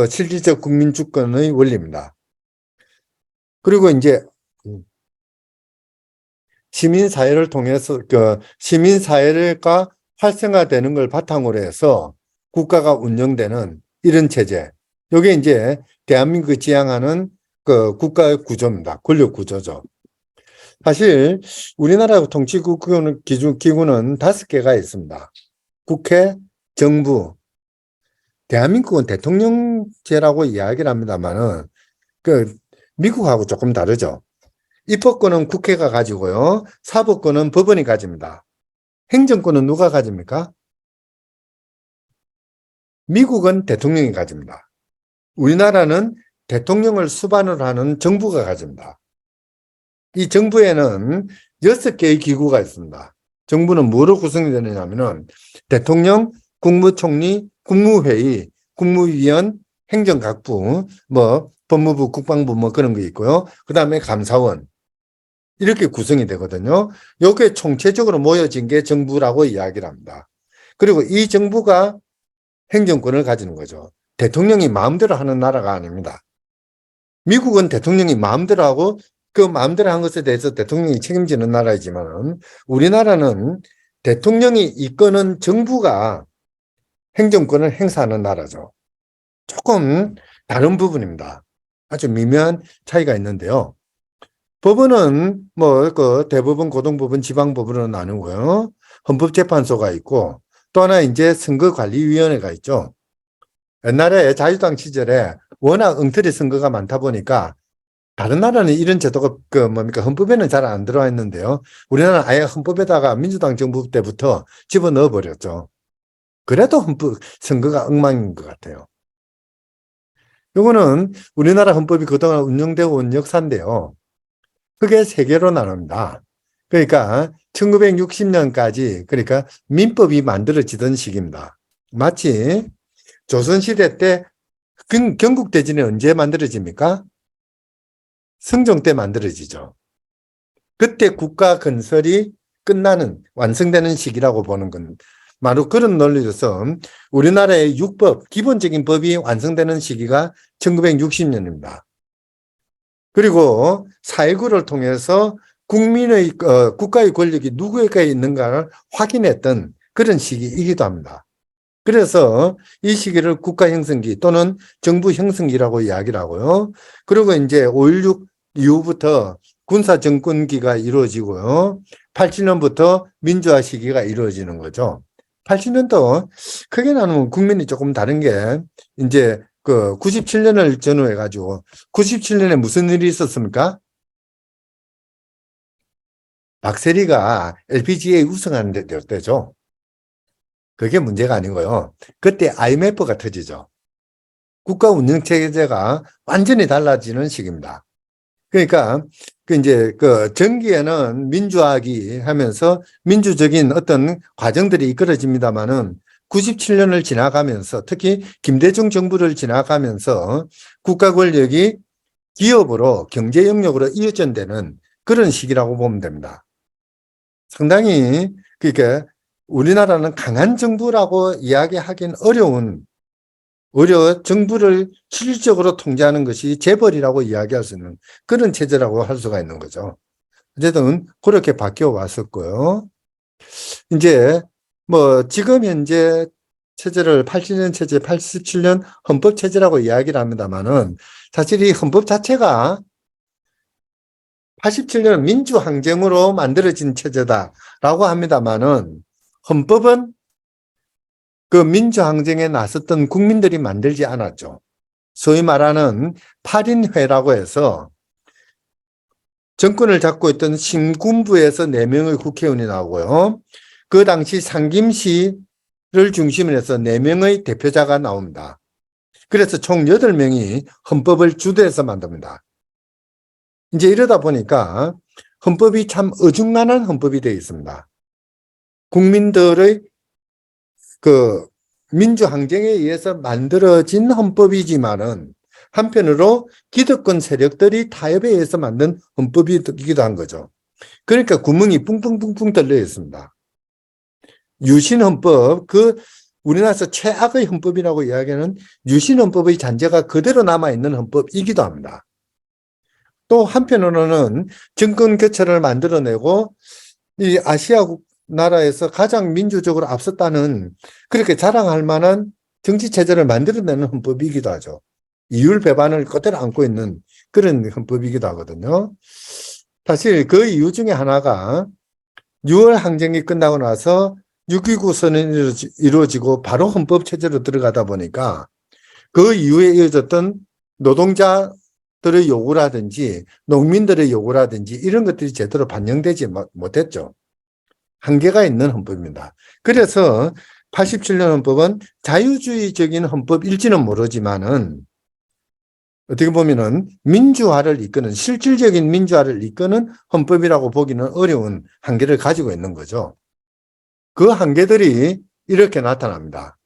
실질적 국민주권의 원리입니다. 그리고 이제 시민사회를 통해서 시민사회가 활성화되는 걸 바탕으로 해서 국가가 운영되는 이런 체제. 이게 이제 대한민국이 지향하는 국가의 구조입니다. 권력 구조죠. 사실 우리나라 통치기구는 5개가 있습니다. 국회, 정부, 대한민국은 대통령제라고 이야기를 합니다만은 미국하고 조금 다르죠. 입법권은 국회가 가지고요. 사법권은 법원이 가집니다. 행정권은 누가 가집니까? 미국은 대통령이 가집니다. 우리나라는 대통령을 수반으로 하는 정부가 가집니다. 이 정부에는 6개의 기구가 있습니다. 정부는 뭐로 구성이 되느냐면은 대통령, 국무총리, 국무회의, 국무위원, 행정각부, 뭐 법무부, 국방부 뭐 그런 게 있고요. 그 다음에 감사원 이렇게 구성이 되거든요. 요게 총체적으로 모여진 게 정부라고 이야기를 합니다. 그리고 이 정부가 행정권을 가지는 거죠. 대통령이 마음대로 하는 나라가 아닙니다. 미국은 대통령이 마음대로 하고 그 마음대로 한 것에 대해서 대통령이 책임지는 나라이지만 우리나라는 대통령이 이끄는 정부가 행정권을 행사하는 나라죠. 조금 다른 부분입니다. 아주 미묘한 차이가 있는데요. 법원은 뭐 그 대법원, 고등법원, 지방법원으로 나누고요. 헌법재판소가 있고 또 하나 이제 선거관리위원회가 있죠. 옛날에 자유당 시절에 워낙 엉터리 선거가 많다 보니까 다른 나라는 이런 제도가 헌법에는 잘 안 들어와 있는데요. 우리나라는 아예 헌법에다가 민주당 정부 때부터 집어넣어 버렸죠. 그래도 선거가 엉망인 것 같아요. 요거는 우리나라 헌법이 그동안 운영되어 온 역사인데요. 그게 세 개로 나눕니다. 그러니까 1960년까지 그러니까 민법이 만들어지던 시기입니다. 마치 조선시대 때 경국대전이 언제 만들어집니까? 성종 때 만들어지죠. 그때 국가 건설이 끝나는 완성되는 시기라고 보는 건 바로 그런 논리로서 우리나라의 육법, 기본적인 법이 완성되는 시기가 1960년입니다. 그리고 4.19를 통해서 국민의 국가의 권력이 누구에게 있는가를 확인했던 그런 시기이기도 합니다. 그래서 이 시기를 국가 형성기 또는 정부 형성기라고 이야기를 하고요. 그리고 이제 5.16 이후부터 군사 정권기가 이루어지고요. 87년부터 민주화 시기가 이루어지는 거죠. 87년도 크게 나누면 국민이 조금 다른 게 이제 그 97년을 전후해 가지고 97년에 무슨 일이 있었습니까? 박세리가 LPGA 우승하는 때죠. 그게 문제가 아니고요. 그때 IMF가 터지죠. 국가 운영 체제가 완전히 달라지는 시기입니다. 그러니까 그 전기에는 민주화하기 하면서 민주적인 어떤 과정들이 이끌어집니다만은 97년을 지나가면서 특히 김대중 정부를 지나가면서 국가 권력이 기업으로 경제 영역으로 이어전되는 그런 시기라고 보면 됩니다. 상당히 그러니까 우리나라는 강한 정부라고 이야기하기는 오히려 정부를 실질적으로 통제하는 것이 재벌이라고 이야기할 수 있는 그런 체제라고 할 수가 있는 거죠. 어쨌든 그렇게 바뀌어 왔었고요. 이제 뭐 지금 현재 체제를 87년 체제, 87년 헌법 체제라고 이야기를 합니다만은 사실 이 헌법 자체가 87년 민주항쟁으로 만들어진 체제다라고 합니다만은 헌법은 그 민주항쟁에 나섰던 국민들이 만들지 않았죠. 소위 말하는 8인회라고 해서 정권을 잡고 있던 신군부에서 4명의 국회의원이 나오고요. 그 당시 상김시를 중심으로 해서 4명의 대표자가 나옵니다. 그래서 총 8명이 헌법을 주도해서 만듭니다. 이제 이러다 보니까 헌법이 참 어중간한 헌법이 되어 있습니다. 국민들의 그 민주항쟁에 의해서 만들어진 헌법이지만은 한편으로 기득권 세력들이 타협에 의해서 만든 헌법이기도 한 거죠. 그러니까 구멍이 뿡뿡뿡뿡 뚫려 있습니다. 유신헌법, 그 우리나라에서 최악의 헌법이라고 이야기하는 유신헌법의 잔재가 그대로 남아있는 헌법이기도 합니다. 또 한편으로는 정권 교체를 만들어내고 이 아시아 나라에서 가장 민주적으로 앞섰다는 그렇게 자랑할 만한 정치 체제를 만들어내는 헌법이기도 하죠. 이율 배반을 그대로 안고 있는 그런 헌법이기도 하거든요. 사실 그 이유 중에 하나가 6월 항쟁이 끝나고 나서 6.29 선언이 이루어지고 바로 헌법 체제로 들어가다 보니까 그 이후에 이어졌던 노동자 요구라든지 농민들의 요구라든지 이런 것들이 제대로 반영되지 못했죠. 한계가 있는 헌법입니다. 그래서 87년 헌법은 자유주의적인 헌법일지는 모르지만은 어떻게 보면은 민주화를 이끄는, 실질적인 민주화를 이끄는 헌법이라고 보기는 어려운 한계를 가지고 있는 거죠. 그 한계들이 이렇게 나타납니다.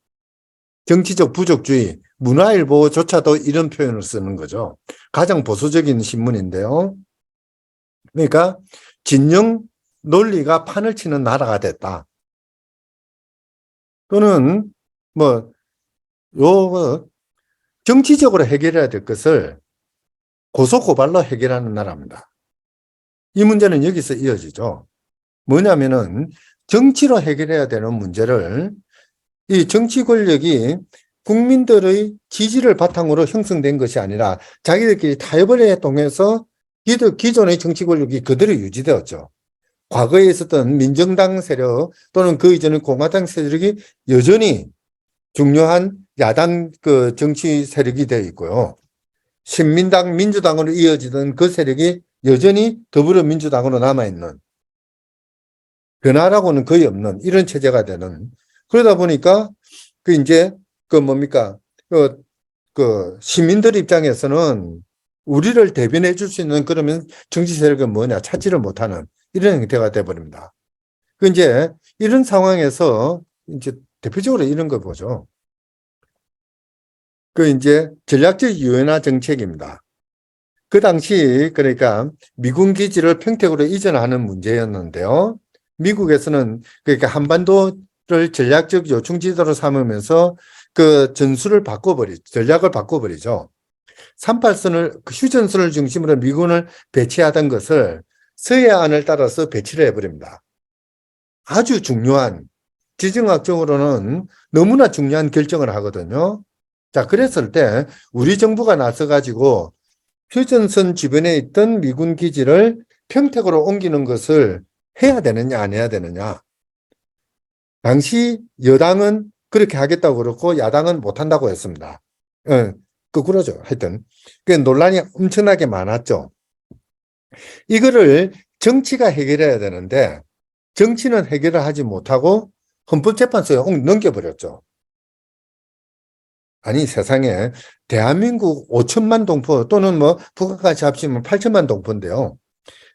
정치적 부족주의, 문화일보조차도 이런 표현을 쓰는 거죠. 가장 보수적인 신문인데요. 그러니까 진영 논리가 판을 치는 나라가 됐다. 또는 정치적으로 해결해야 될 것을 고소고발로 해결하는 나라입니다. 이 문제는 여기서 이어지죠. 뭐냐면은 정치로 해결해야 되는 문제를 이 정치 권력이 국민들의 지지를 바탕으로 형성된 것이 아니라 자기들끼리 타협을 통해서 기존의 정치 권력이 그대로 유지되었죠. 과거에 있었던 민정당 세력 또는 그 이전의 공화당 세력이 여전히 중요한 야당 그 정치 세력이 되어 있고요. 신민당, 민주당으로 이어지던 그 세력이 여전히 더불어민주당으로 남아있는, 변화라고는 거의 없는 이런 체제가 되는, 그러다 보니까 시민들 입장에서는 우리를 대변해 줄 수 있는 그러면 정치 세력은 뭐냐 찾지를 못하는 이런 형태가 돼버립니다. 이런 상황에서 대표적으로 이런 걸 보죠. 전략적 유연화 정책입니다. 그 당시 그러니까 미군 기지를 평택으로 이전하는 문제였는데요. 미국에서는 그러니까 한반도를 전략적 요충지대로 삼으면서 그 전술을 전략을 바꿔버리죠. 38선을 휴전선을 중심으로 미군을 배치하던 것을 서해안을 따라서 배치를 해버립니다. 아주 중요한, 지정학적으로는 너무나 중요한 결정을 하거든요. 자, 그랬을 때 우리 정부가 나서가지고 휴전선 주변에 있던 미군 기지를 평택으로 옮기는 것을 해야 되느냐 안 해야 되느냐. 당시 여당은 그렇게 하겠다고 그렇고 야당은 못한다고 했습니다. 거꾸로죠. 하여튼 그 논란이 엄청나게 많았죠. 이거를 정치가 해결해야 되는데 정치는 해결을 하지 못하고 헌법재판소에 넘겨버렸죠. 아니 세상에 대한민국 5천만 동포 또는 북한까지 합치면 8천만 동포인데요.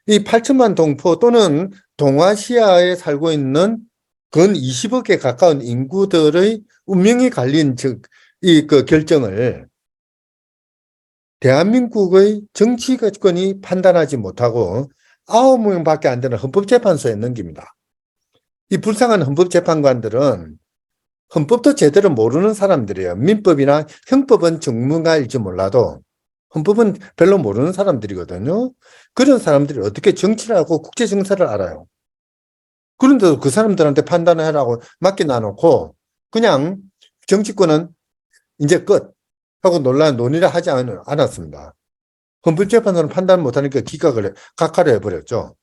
이 8천만 동포 또는 동아시아에 살고 있는 근 20억에 가까운 인구들의 운명이 갈린 그 결정을 대한민국의 정치권이 판단하지 못하고 9명밖에 안 되는 헌법재판소에 넘깁니다. 이 불쌍한 헌법재판관들은 헌법도 제대로 모르는 사람들이에요. 민법이나 형법은 전문가일지 몰라도 헌법은 별로 모르는 사람들이거든요. 그런 사람들이 어떻게 정치를 하고 국제정세를 알아요. 그런데도 그 사람들한테 판단을 하라고 맡겨놔놓고 그냥 정치권은 이제 끝 하고 논의를 하지 않았습니다. 헌법재판소는 판단 못하니까 각하를 해버렸죠.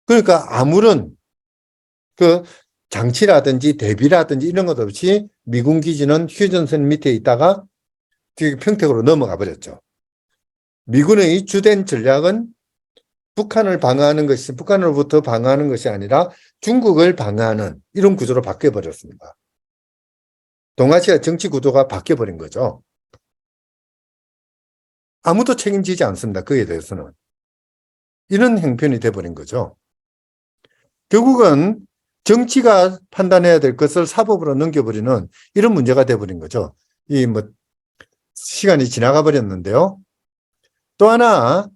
그러니까 아무런 그 장치라든지 대비라든지 이런 것 없이 미군 기지는 휴전선 밑에 있다가 평택으로 넘어가 버렸죠. 미군의 주된 전략은 북한으로부터 방어하는 것이 아니라 중국을 방어하는 이런 구조로 바뀌어버렸습니다. 동아시아 정치 구도가 바뀌어버린 거죠. 아무도 책임지지 않습니다. 그에 대해서는. 이런 형편이 돼버린 거죠. 결국은 정치가 판단해야 될 것을 사법으로 넘겨버리는 이런 문제가 돼버린 거죠. 시간이 지나가 버렸는데요. 또 하나,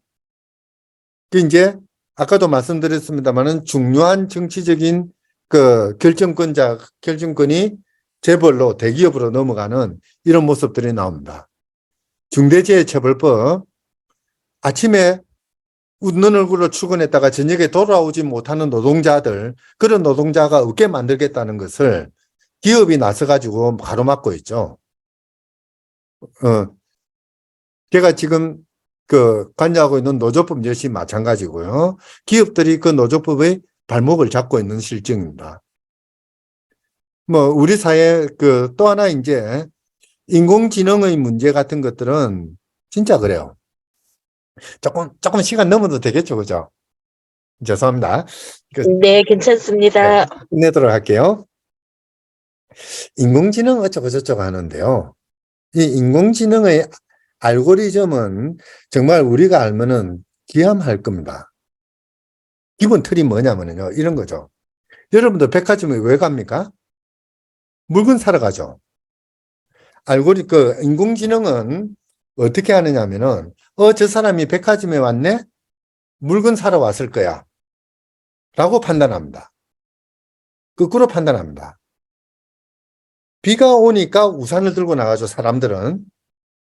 아까도 말씀드렸습니다만은 중요한 정치적인 그 결정권이 재벌로 대기업으로 넘어가는 이런 모습들이 나옵니다. 중대재해처벌법, 아침에 웃는 얼굴로 출근했다가 저녁에 돌아오지 못하는 그런 노동자가 없게 만들겠다는 것을 기업이 나서가지고 가로막고 있죠. 제가 지금 관여하고 있는 노조법 역시 마찬가지고요. 기업들이 그 노조법의 발목을 잡고 있는 실정입니다. 우리 사회 또 하나 인공지능의 문제 같은 것들은 진짜 그래요. 조금 시간 넘어도 되겠죠, 그죠? 죄송합니다. 네, 괜찮습니다. 끝내도록 할게요. 인공지능 어쩌고저쩌고 하는데요. 이 인공지능의 알고리즘은 정말 우리가 알면은 기함할 겁니다. 기본 틀이 뭐냐면요. 이런 거죠. 여러분들 백화점에 왜 갑니까? 물건 사러 가죠. 인공지능은 어떻게 하느냐면은, 저 사람이 백화점에 왔네? 물건 사러 왔을 거야. 라고 판단합니다. 거꾸로 판단합니다. 비가 오니까 우산을 들고 나가죠, 사람들은.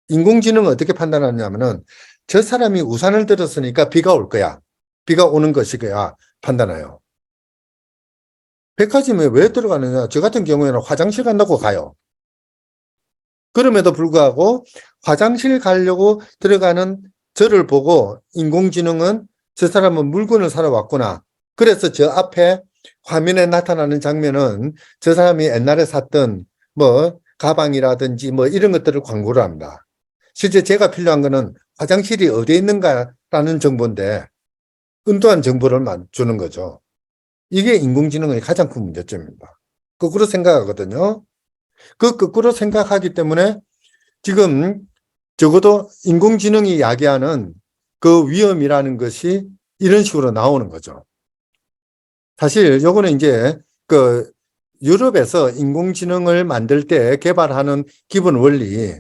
인공지능은 어떻게 판단하냐면은, 저 사람이 우산을 들었으니까 비가 올 거야. 비가 오는 것이거야. 판단해요. 백화점에 왜 들어가느냐? 저 같은 경우에는 화장실 간다고 가요. 그럼에도 불구하고 화장실 가려고 들어가는 저를 보고 인공지능은 저 사람은 물건을 사러 왔구나. 그래서 저 앞에 화면에 나타나는 장면은 저 사람이 옛날에 샀던 뭐 가방이라든지 뭐 이런 것들을 광고를 합니다. 실제 제가 필요한 거는 화장실이 어디에 있는가라는 정보인데 은도한 정보를 주는 거죠. 이게 인공지능의 가장 큰 문제점입니다. 거꾸로 생각하거든요. 그 거꾸로 생각하기 때문에 지금 적어도 인공지능이 야기하는 그 위험이라는 것이 이런 식으로 나오는 거죠. 사실 요거는 이제 그 유럽에서 인공지능을 만들 때 개발하는 기본 원리,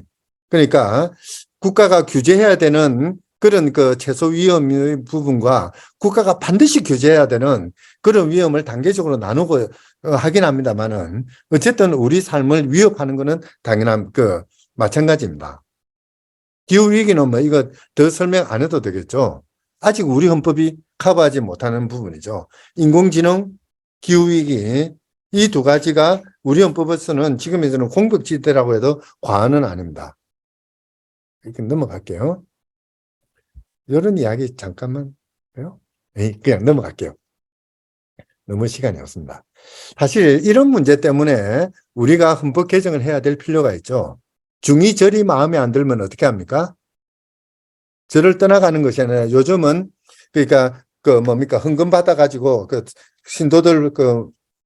그러니까 국가가 규제해야 되는 그런 그 최소 위험의 부분과 국가가 반드시 규제해야 되는 그런 위험을 단계적으로 나누고 하긴 합니다만은 어쨌든 우리 삶을 위협하는 거는 당연한 마찬가지입니다. 기후위기는 뭐 이거 더 설명 안 해도 되겠죠. 아직 우리 헌법이 커버하지 못하는 부분이죠. 인공지능, 기후위기 이 두 가지가 우리 헌법에서는 지금에서는 공백지대라고 해도 과언은 아닙니다. 이렇게 넘어갈게요. 이런 이야기 잠깐만 해요. 그냥 넘어갈게요. 너무 시간이 없습니다. 사실 이런 문제 때문에 우리가 헌법 개정을 해야 될 필요가 있죠. 중이 절이 마음에 안 들면 어떻게 합니까? 절을 떠나가는 것이 아니라 요즘은 그러니까 헌금 받아가지고 신도들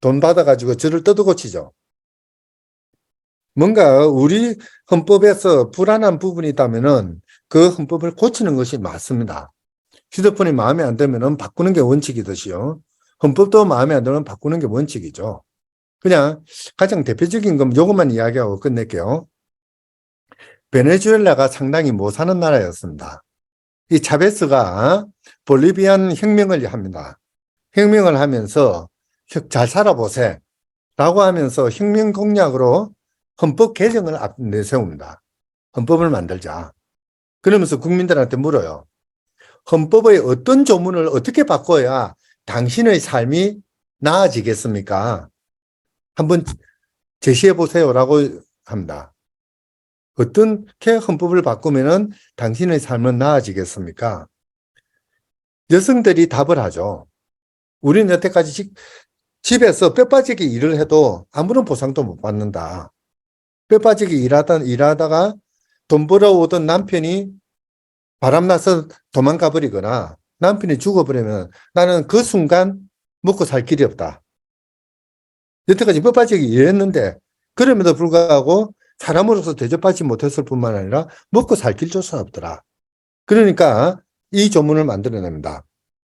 돈 받아가지고 절을 뜯어고치죠. 뭔가 우리 헌법에서 불안한 부분이 있다면은 그 헌법을 고치는 것이 맞습니다. 휴대폰이 마음에 안 들면은 바꾸는 게 원칙이듯이요. 헌법도 마음에 안 들면 바꾸는 게 원칙이죠. 그냥 가장 대표적인 건 요것만 이야기하고 끝낼게요. 베네수엘라가 상당히 못 사는 나라였습니다. 이 차베스가 볼리비안 혁명을 합니다. 혁명을 하면서 잘 살아보세 라고 하면서 혁명 공약으로 헌법 개정을 내세웁니다. 헌법을 만들자. 그러면서 국민들한테 물어요. 헌법의 어떤 조문을 어떻게 바꿔야 당신의 삶이 나아지겠습니까? 한번 제시해 보세요 라고 합니다. 어떻게 헌법을 바꾸면 당신의 삶은 나아지겠습니까? 여성들이 답을 하죠. 우리는 여태까지 집에서 뼈 빠지게 일을 해도 아무런 보상도 못 받는다. 뼈 빠지게 일하다가 돈 벌어오던 남편이 바람나서 도망가 버리거나 남편이 죽어버리면 나는 그 순간 먹고 살 길이 없다. 여태까지 뼈 빠지게 일했는데 그럼에도 불구하고 사람으로서 대접받지 못했을 뿐만 아니라 먹고 살 길조차 없더라. 그러니까 이 조문을 만들어냅니다.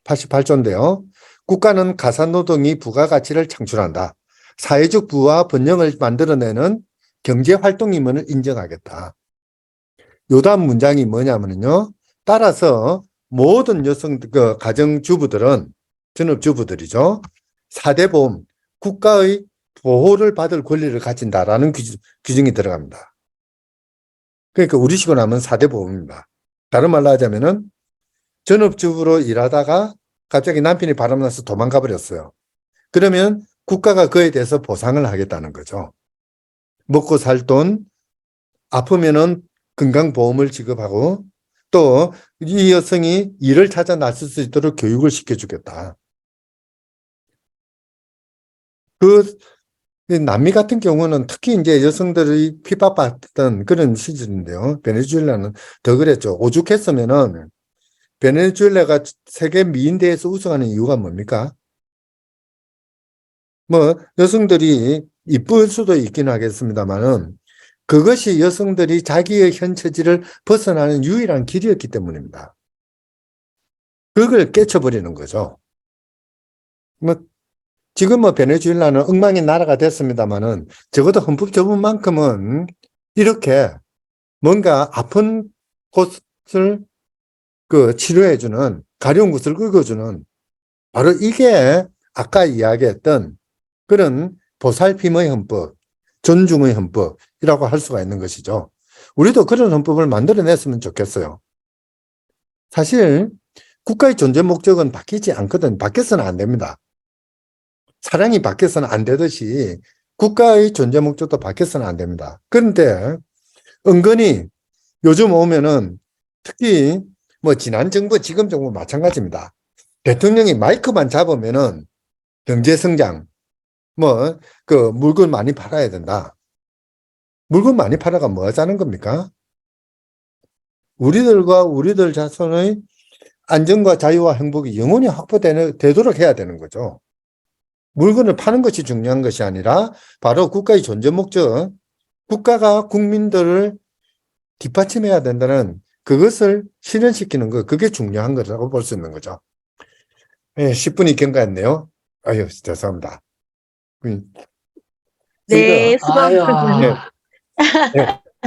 88조인데요. 국가는 가사노동이 부가가치를 창출한다. 사회적 부와 번영을 만들어내는 경제활동임을 인정하겠다. 요 다음 문장이 뭐냐면요. 따라서 모든 가정주부들은, 전업주부들이죠. 4대 보험, 국가의 보호를 받을 권리를 가진다라는 규정이 들어갑니다. 그러니까 우리식으로 하면 4대 보험입니다. 다른 말로 하자면은 전업주부로 일하다가 갑자기 남편이 바람나서 도망가 버렸어요. 그러면 국가가 그에 대해서 보상을 하겠다는 거죠. 먹고 살 돈, 아프면은 건강보험을 지급하고 또 이 여성이 일을 찾아 나설 수 있도록 교육을 시켜주겠다. 남미 같은 경우는 특히 이제 여성들이 핍박받던 그런 시절인데요. 베네수엘라는 더 그랬죠. 오죽했으면은 베네수엘라가 세계 미인대회에서 우승하는 이유가 뭡니까? 뭐 여성들이 이쁠 수도 있긴 하겠습니다만은 그것이 여성들이 자기의 현 처지를 벗어나는 유일한 길이었기 때문입니다. 그걸 깨쳐버리는 거죠. 뭐 지금 뭐 베네수엘라는 엉망인 나라가 됐습니다만은 적어도 헌법 조문만큼은 이렇게 뭔가 아픈 곳을 그 치료해주는 가려운 곳을 긁어주는 바로 이게 아까 이야기했던 그런 보살핌의 헌법, 존중의 헌법이라고 할 수가 있는 것이죠. 우리도 그런 헌법을 만들어냈으면 좋겠어요. 사실 국가의 존재 목적은 바뀌지 않거든. 바뀌어서는 안 됩니다. 사랑이 바뀌어서는 안 되듯이 국가의 존재 목적도 바뀌어서는 안 됩니다. 그런데 은근히 요즘 오면은 특히 뭐 지난 정부, 지금 정부 마찬가지입니다. 대통령이 마이크만 잡으면은 경제 성장, 뭐 그 물건 많이 팔아야 된다. 물건 많이 팔아가 뭐 하자는 겁니까? 우리들과 우리들 자손의 안전과 자유와 행복이 영원히 확보되도록 해야 되는 거죠. 물건을 파는 것이 중요한 것이 아니라 바로 국가의 존재 목적, 국가가 국민들을 뒷받침해야 된다는 그것을 실현시키는 것, 그게 중요한 거라고 볼 수 있는 거죠. 예, 10분이 경과했네요. 아유, 죄송합니다. 네, 아유, 수고하셨습니다.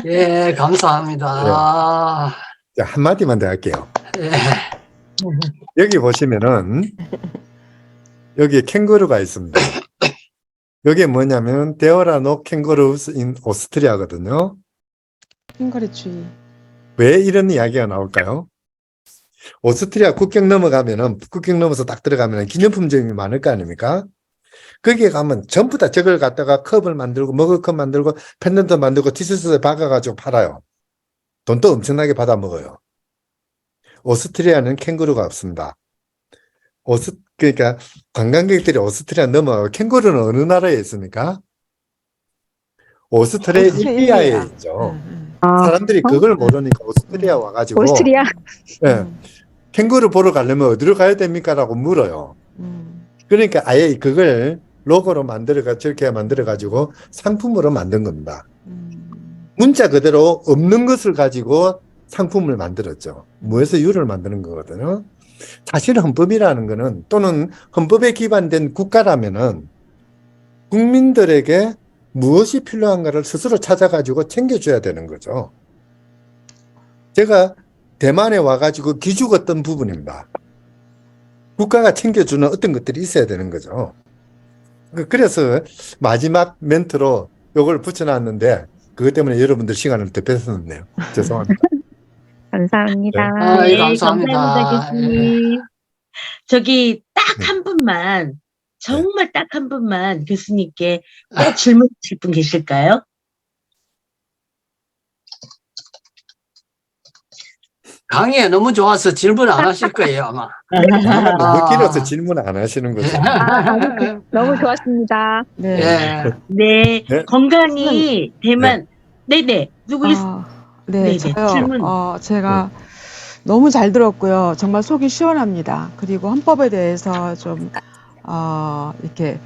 예, 감사합니다. 자, 한마디만 더 할게요. 예, 여기 보시면은 여기 캥거루가 있습니다. 여기 뭐냐면 There are no kangaroos in Austria거든요. 캥거루주의. 왜 이런 이야기가 나올까요? 오스트리아 국경 넘어가면은 국경 넘어서 딱 들어가면은 기념품점이 많을 거 아닙니까? 거기에 가면 전부 다 저걸 갖다가 컵을 만들고 머그컵 만들고 펜던트 만들고 티셔츠에 박아가지고 팔아요. 돈도 엄청나게 받아 먹어요. 오스트리아는 캥거루가 없습니다. 그러니까 관광객들이 오스트리아 넘어가고 캥거루는 어느 나라에 있습니까? 오스트리아 일리아에 오스트레일리아. 있죠. 아, 사람들이 그걸 모르니까 오스트리아 와가지고 오스트리아? 예, 캥거루 보러 가려면 어디로 가야 됩니까? 라고 물어요. 그러니까 아예 그걸 로고로 저렇게 만들어가지고 상품으로 만든 겁니다. 문자 그대로 없는 것을 가지고 상품을 만들었죠. 무에서 유를 만드는 거거든요. 사실 헌법이라는 거는 또는 헌법에 기반된 국가라면은 국민들에게 무엇이 필요한가를 스스로 찾아가지고 챙겨줘야 되는 거죠. 제가 대만에 와가지고 기죽었던 부분입니다. 국가가 챙겨주는 어떤 것들이 있어야 되는 거죠. 그래서 마지막 멘트로 요걸 붙여놨는데 그것 때문에 여러분들 시간을 더 뺏었네요. 죄송합니다. 감사합니다. 아이, 네, 감사합니다. 감사합니다, 교수님. 저기 딱 네. 한 분만, 정말 딱 한 분만 교수님께 꼭 질문 주실 분 계실까요? 강의가 너무 좋아서 질문 안 하실 거예요, 아마. 너무 길어서 질문 안 하시는 거죠. 너무 좋았습니다. 네. 예, 네, 네. 건강히 대만, 네네, 누구 있, 네, 네네, 저요. 질문. 제가 너무 잘 들었고요. 정말 속이 시원합니다. 그리고 헌법에 대해서 좀, 이렇게,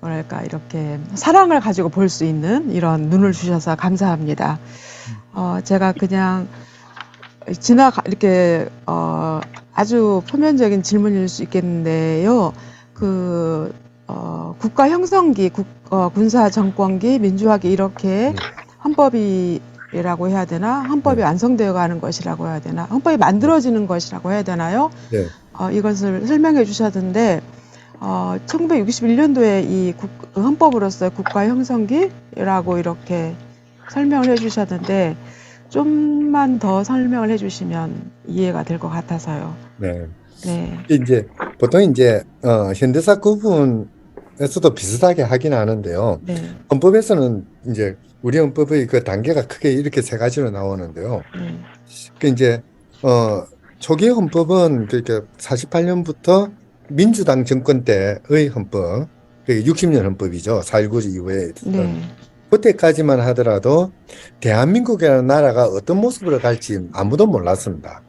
뭐랄까, 이렇게 사랑을 가지고 볼 수 있는 이런 눈을 주셔서 감사합니다. 제가 그냥 이렇게, 아주 표면적인 질문일 수 있겠는데요. 국가 형성기, 군사 정권기, 민주화기 이렇게 헌법이라고 해야 되나? 헌법이 완성되어 가는 것이라고 해야 되나? 헌법이 만들어지는 것이라고 해야 되나요? 네. 이것을 설명해 주셨는데, 1961년도에 이 헌법으로서의 국가 형성기라고 이렇게 설명을 해 주셨는데, 좀만 더 설명을 해 주시면 이해가 될 것 같아서요. 네. 네. 이제 보통 이제 현대사 구분에서도 비슷하게 하긴 하는데요. 네. 헌법에서는 이제 우리 헌법의 그 단계가 크게 이렇게 세 가지로 나오는데요. 네. 그 이제 초기 헌법은 그러니까 48년부터 민주당 정권 때의 헌법, 그게 60년 헌법이죠. 4.19 이후에 네. 그때까지만 하더라도 대한민국이라는 나라가 어떤 모습으로 갈지 아무도 몰랐습니다.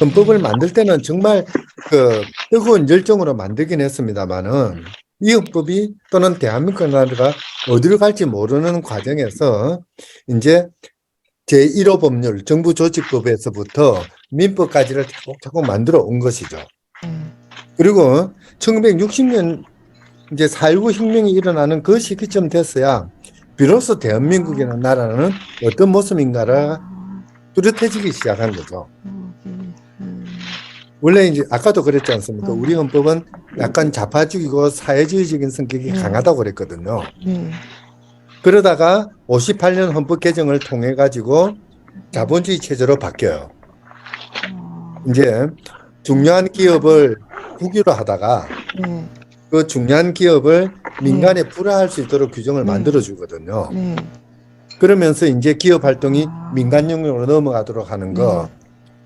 헌법을 만들 때는 정말 그 뜨거운 열정으로 만들긴 했습니다만은 이 헌법이 또는 대한민국 나라가 어디로 갈지 모르는 과정에서 이제 제1호 법률 정부조직법에서부터 민법까지를 차곡차곡 만들어 온 것이죠. 그리고 1960년 이제 4.19 혁명이 일어나는 그 시기쯤 됐어야 비로소 대한민국이라는 나라는 어떤 모습인가가 뚜렷해지기 시작한 거죠. 원래 이제 아까도 그랬지 않습니까? 우리 헌법은 약간 좌파적이고 사회주의적인 성격이 강하다고 그랬거든요. 그러다가 58년 헌법 개정을 통해 가지고 자본주의 체제로 바뀌어요. 이제 중요한 기업을 국유로 하다가 그 중요한 기업을 민간에 불화할 수 있도록 규정을 만들어 주거든요. 그러면서 이제 기업 활동이 민간 영역으로 넘어가도록 하는 거.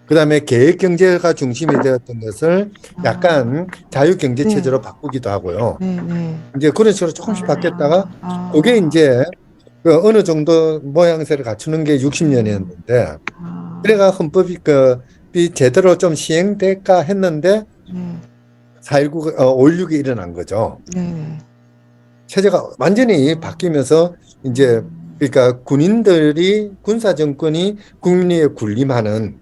그다음에 계획 경제가 중심이 되었던 것을 약간 자유 경제 체제로 바꾸기도 하고요. 이제 그런 식으로 조금씩 바뀌었다가 그게 이제 그 어느 정도 모양새를 갖추는 게 60년이었는데 그래가 헌법이 제대로 좀 시행될까 했는데 4.19, 5.16이 일어난 거죠. 체제가 완전히 바뀌면서 이제 그러니까 군인들이 군사정권이 국민에 군림하는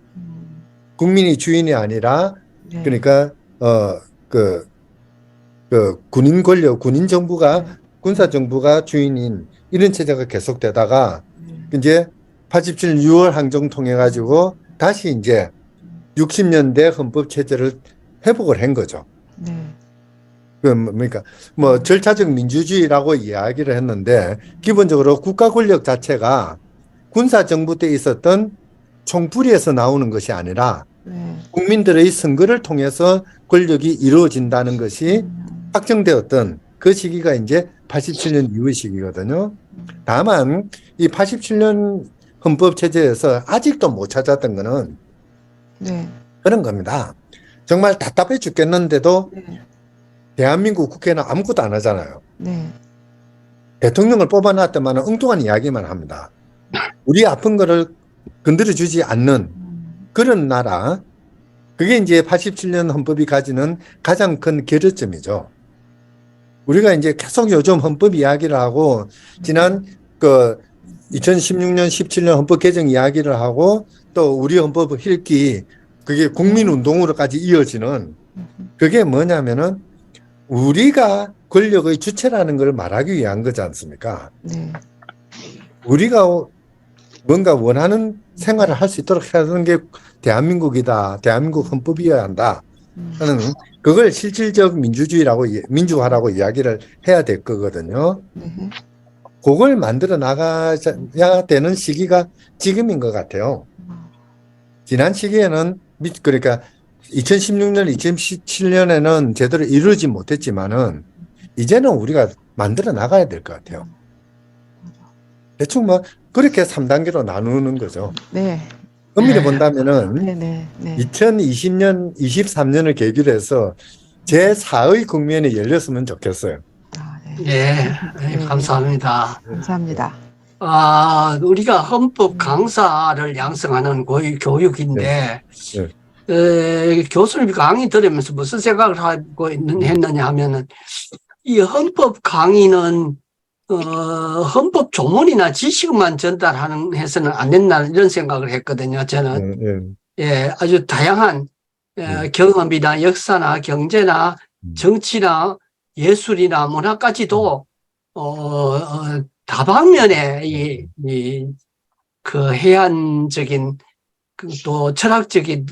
국민이 주인이 아니라 그러니까 군인 권력, 군인 정부가 군사 정부가 주인인 이런 체제가 계속되다가 이제 87년 6월 항정 통해 가지고 다시 이제 60년대 헌법 체제를 회복을 한 거죠. 그러니까 뭐 절차적 민주주의라고 이야기를 했는데 기본적으로 국가 권력 자체가 군사 정부 때 있었던 총불위에서 나오는 것이 아니라 국민들의 선거를 통해서 권력이 이루어진다는 것이 확정되었던 그 시기가 이제 87년 이후 시기거든요. 다만 이 87년 헌법 체제에서 아직도 못 찾았던 거는 그런 겁니다. 정말 답답해 죽겠는데도 대한민국 국회는 아무것도 안 하잖아요. 대통령을 뽑아놨더만 엉뚱한 이야기만 합니다. 우리 아픈 거를 건드려주지 않는 그런 나라, 그게 이제 87년 헌법이 가지는 가장 큰 결여점이죠. 우리가 이제 계속 요즘 헌법 이야기를 하고 지난 2016년, 17년 헌법 개정 이야기를 하고 또 우리 헌법 읽기 그게 국민운동으로까지 이어지는 그게 뭐냐면은 우리가 권력의 주체라는 걸 말하기 위한 거지 않습니까? 우리가 뭔가 원하는 생활을 할 수 있도록 하는 게 대한민국이다. 대한민국 헌법이어야 한다. 하는 그걸 실질적 민주화라고 이야기를 해야 될 거거든요. 그걸 만들어 나가야 되는 시기가 지금인 것 같아요. 지난 시기에는 그러니까 2016년, 2017년에는 제대로 이루어지지 못했지만은 이제는 우리가 만들어 나가야 될 것 같아요. 대충 뭐 그렇게 3단계로 나누는 거죠. 엄밀히 본다면은 2020년, 23년을 계기로 해서 제4의 국면이 열렸으면 좋겠어요. 감사합니다. 감사합니다. 우리가 헌법 강사를 양성하는 교육인데 교수님 강의 들으면서 무슨 생각을 하고 했느냐 하면은 이 헌법 강의는 헌법 조문이나 지식만 전달하는 해서는 안 된다 이런 생각을 했거든요. 저는 아주 다양한 경험이나 역사나 경제나 정치나 예술이나 문화까지도 다방면에 그 해안적인 또 철학적인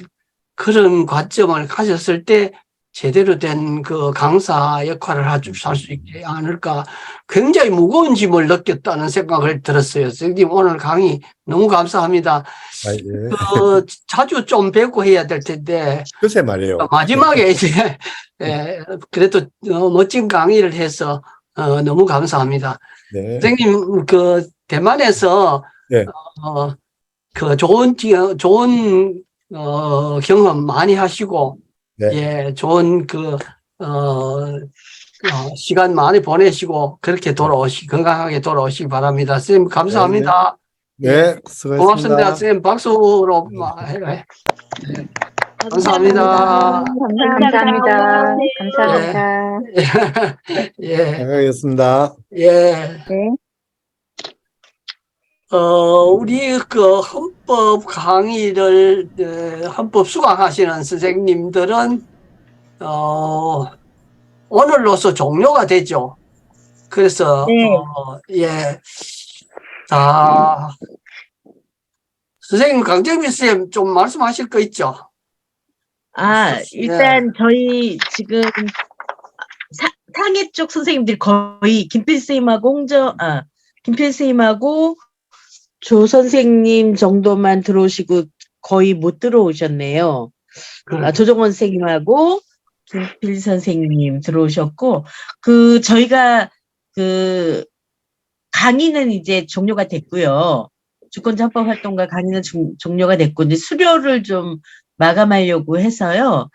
그런 관점을 가졌을 때 제대로 된 그 강사 역할을 할 수 있지 않을까 굉장히 무거운 짐을 느꼈다는 생각을 들었어요. 선생님 오늘 강의 너무 감사합니다. 자주 좀 뵙고 해야 될 텐데 글쎄 말이에요. 마지막에 이제 그래도 멋진 강의를 해서 너무 감사합니다. 선생님 그 대만에서 그 좋은 경험 많이 하시고 좋은 시간 많이 보내시고 그렇게 건강하게 돌아오시기 바랍니다. 선생님 감사합니다. 수고하셨습니다. 고맙습니다. 선생님 박수로 감사합니다. 감사합니다. 네. 감사합니다. 예, 알겠습니다. 예. 네. 우리 그 헌법 강의를, 헌법 수강하시는 선생님들은, 오늘로서 종료가 되죠. 그래서, 네. 예. 자, 선생님, 강정민 쌤 좀 말씀하실 거 있죠? 일단 저희 지금 상해 쪽 선생님들이 거의 김필 선생님하고 김필 선생님하고 조 선생님 정도만 들어오시고 거의 못 들어오셨네요. 조정원 선생님하고 김필 선생님 들어오셨고, 저희가 강의는 이제 종료가 됐고요. 주권자 헌법 활동가 강의는 종료가 됐고, 이제 수료를 좀 마감하려고 해서요.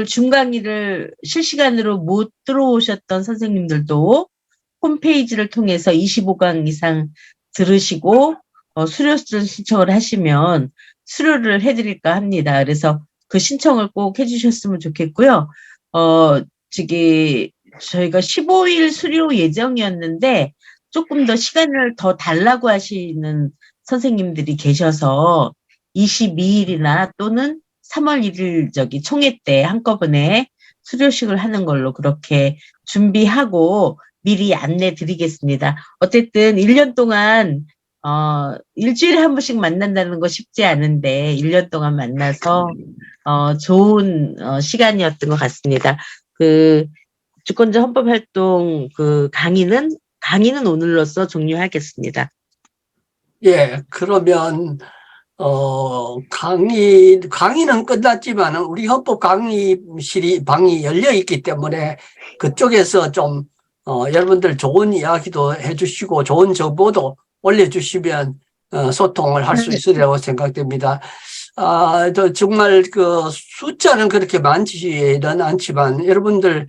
중강의를 실시간으로 못 들어오셨던 선생님들도 홈페이지를 통해서 25강 이상 들으시고, 수료를 신청을 하시면 수료를 해드릴까 합니다. 그래서 그 신청을 꼭 해주셨으면 좋겠고요. 저희가 15일 수료 예정이었는데 조금 더 시간을 더 달라고 하시는 선생님들이 계셔서 22일이나 또는 3월 1일 총회 때 한꺼번에 수료식을 하는 걸로 그렇게 준비하고 미리 안내 드리겠습니다. 어쨌든 1년 동안 일주일에 한 번씩 만난다는 거 쉽지 않은데 1년 동안 만나서 좋은 시간이었던 것 같습니다. 주권자 헌법활동 강의는 오늘로써 종료하겠습니다. 예, 그러면, 강의는 끝났지만 우리 헌법 방이 열려 있기 때문에 그쪽에서 좀, 여러분들 좋은 이야기도 해주시고 좋은 정보도 올려주시면, 소통을 할 수 있으리라고 생각됩니다. 정말 숫자는 그렇게 많지는 않지만 여러분들,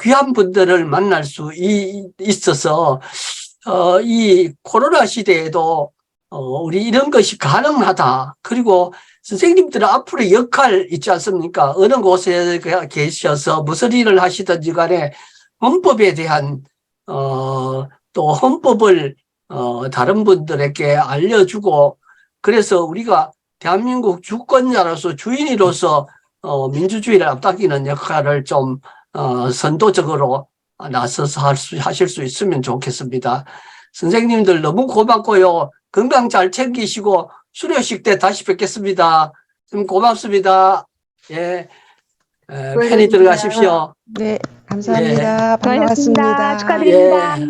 귀한 분들을 만날 수 있어서, 이 코로나 시대에도 우리 이런 것이 가능하다. 그리고 선생님들은 앞으로 역할 있지 않습니까? 어느 곳에 계셔서 무슨 일을 하시든지 간에 헌법에 대한 또 헌법을 다른 분들에게 알려주고, 그래서 우리가 대한민국 주권자로서 주인으로서 민주주의를 앞당기는 역할을 좀 선도적으로 나서서 하실 수 있으면 좋겠습니다. 선생님들 너무 고맙고요. 건강 잘 챙기시고 수료식 때 다시 뵙겠습니다. 고맙습니다. 예, 편히 들어가십시오. 네, 감사합니다. 수고하셨습니다. 반갑습니다. 축하드립니다. 예.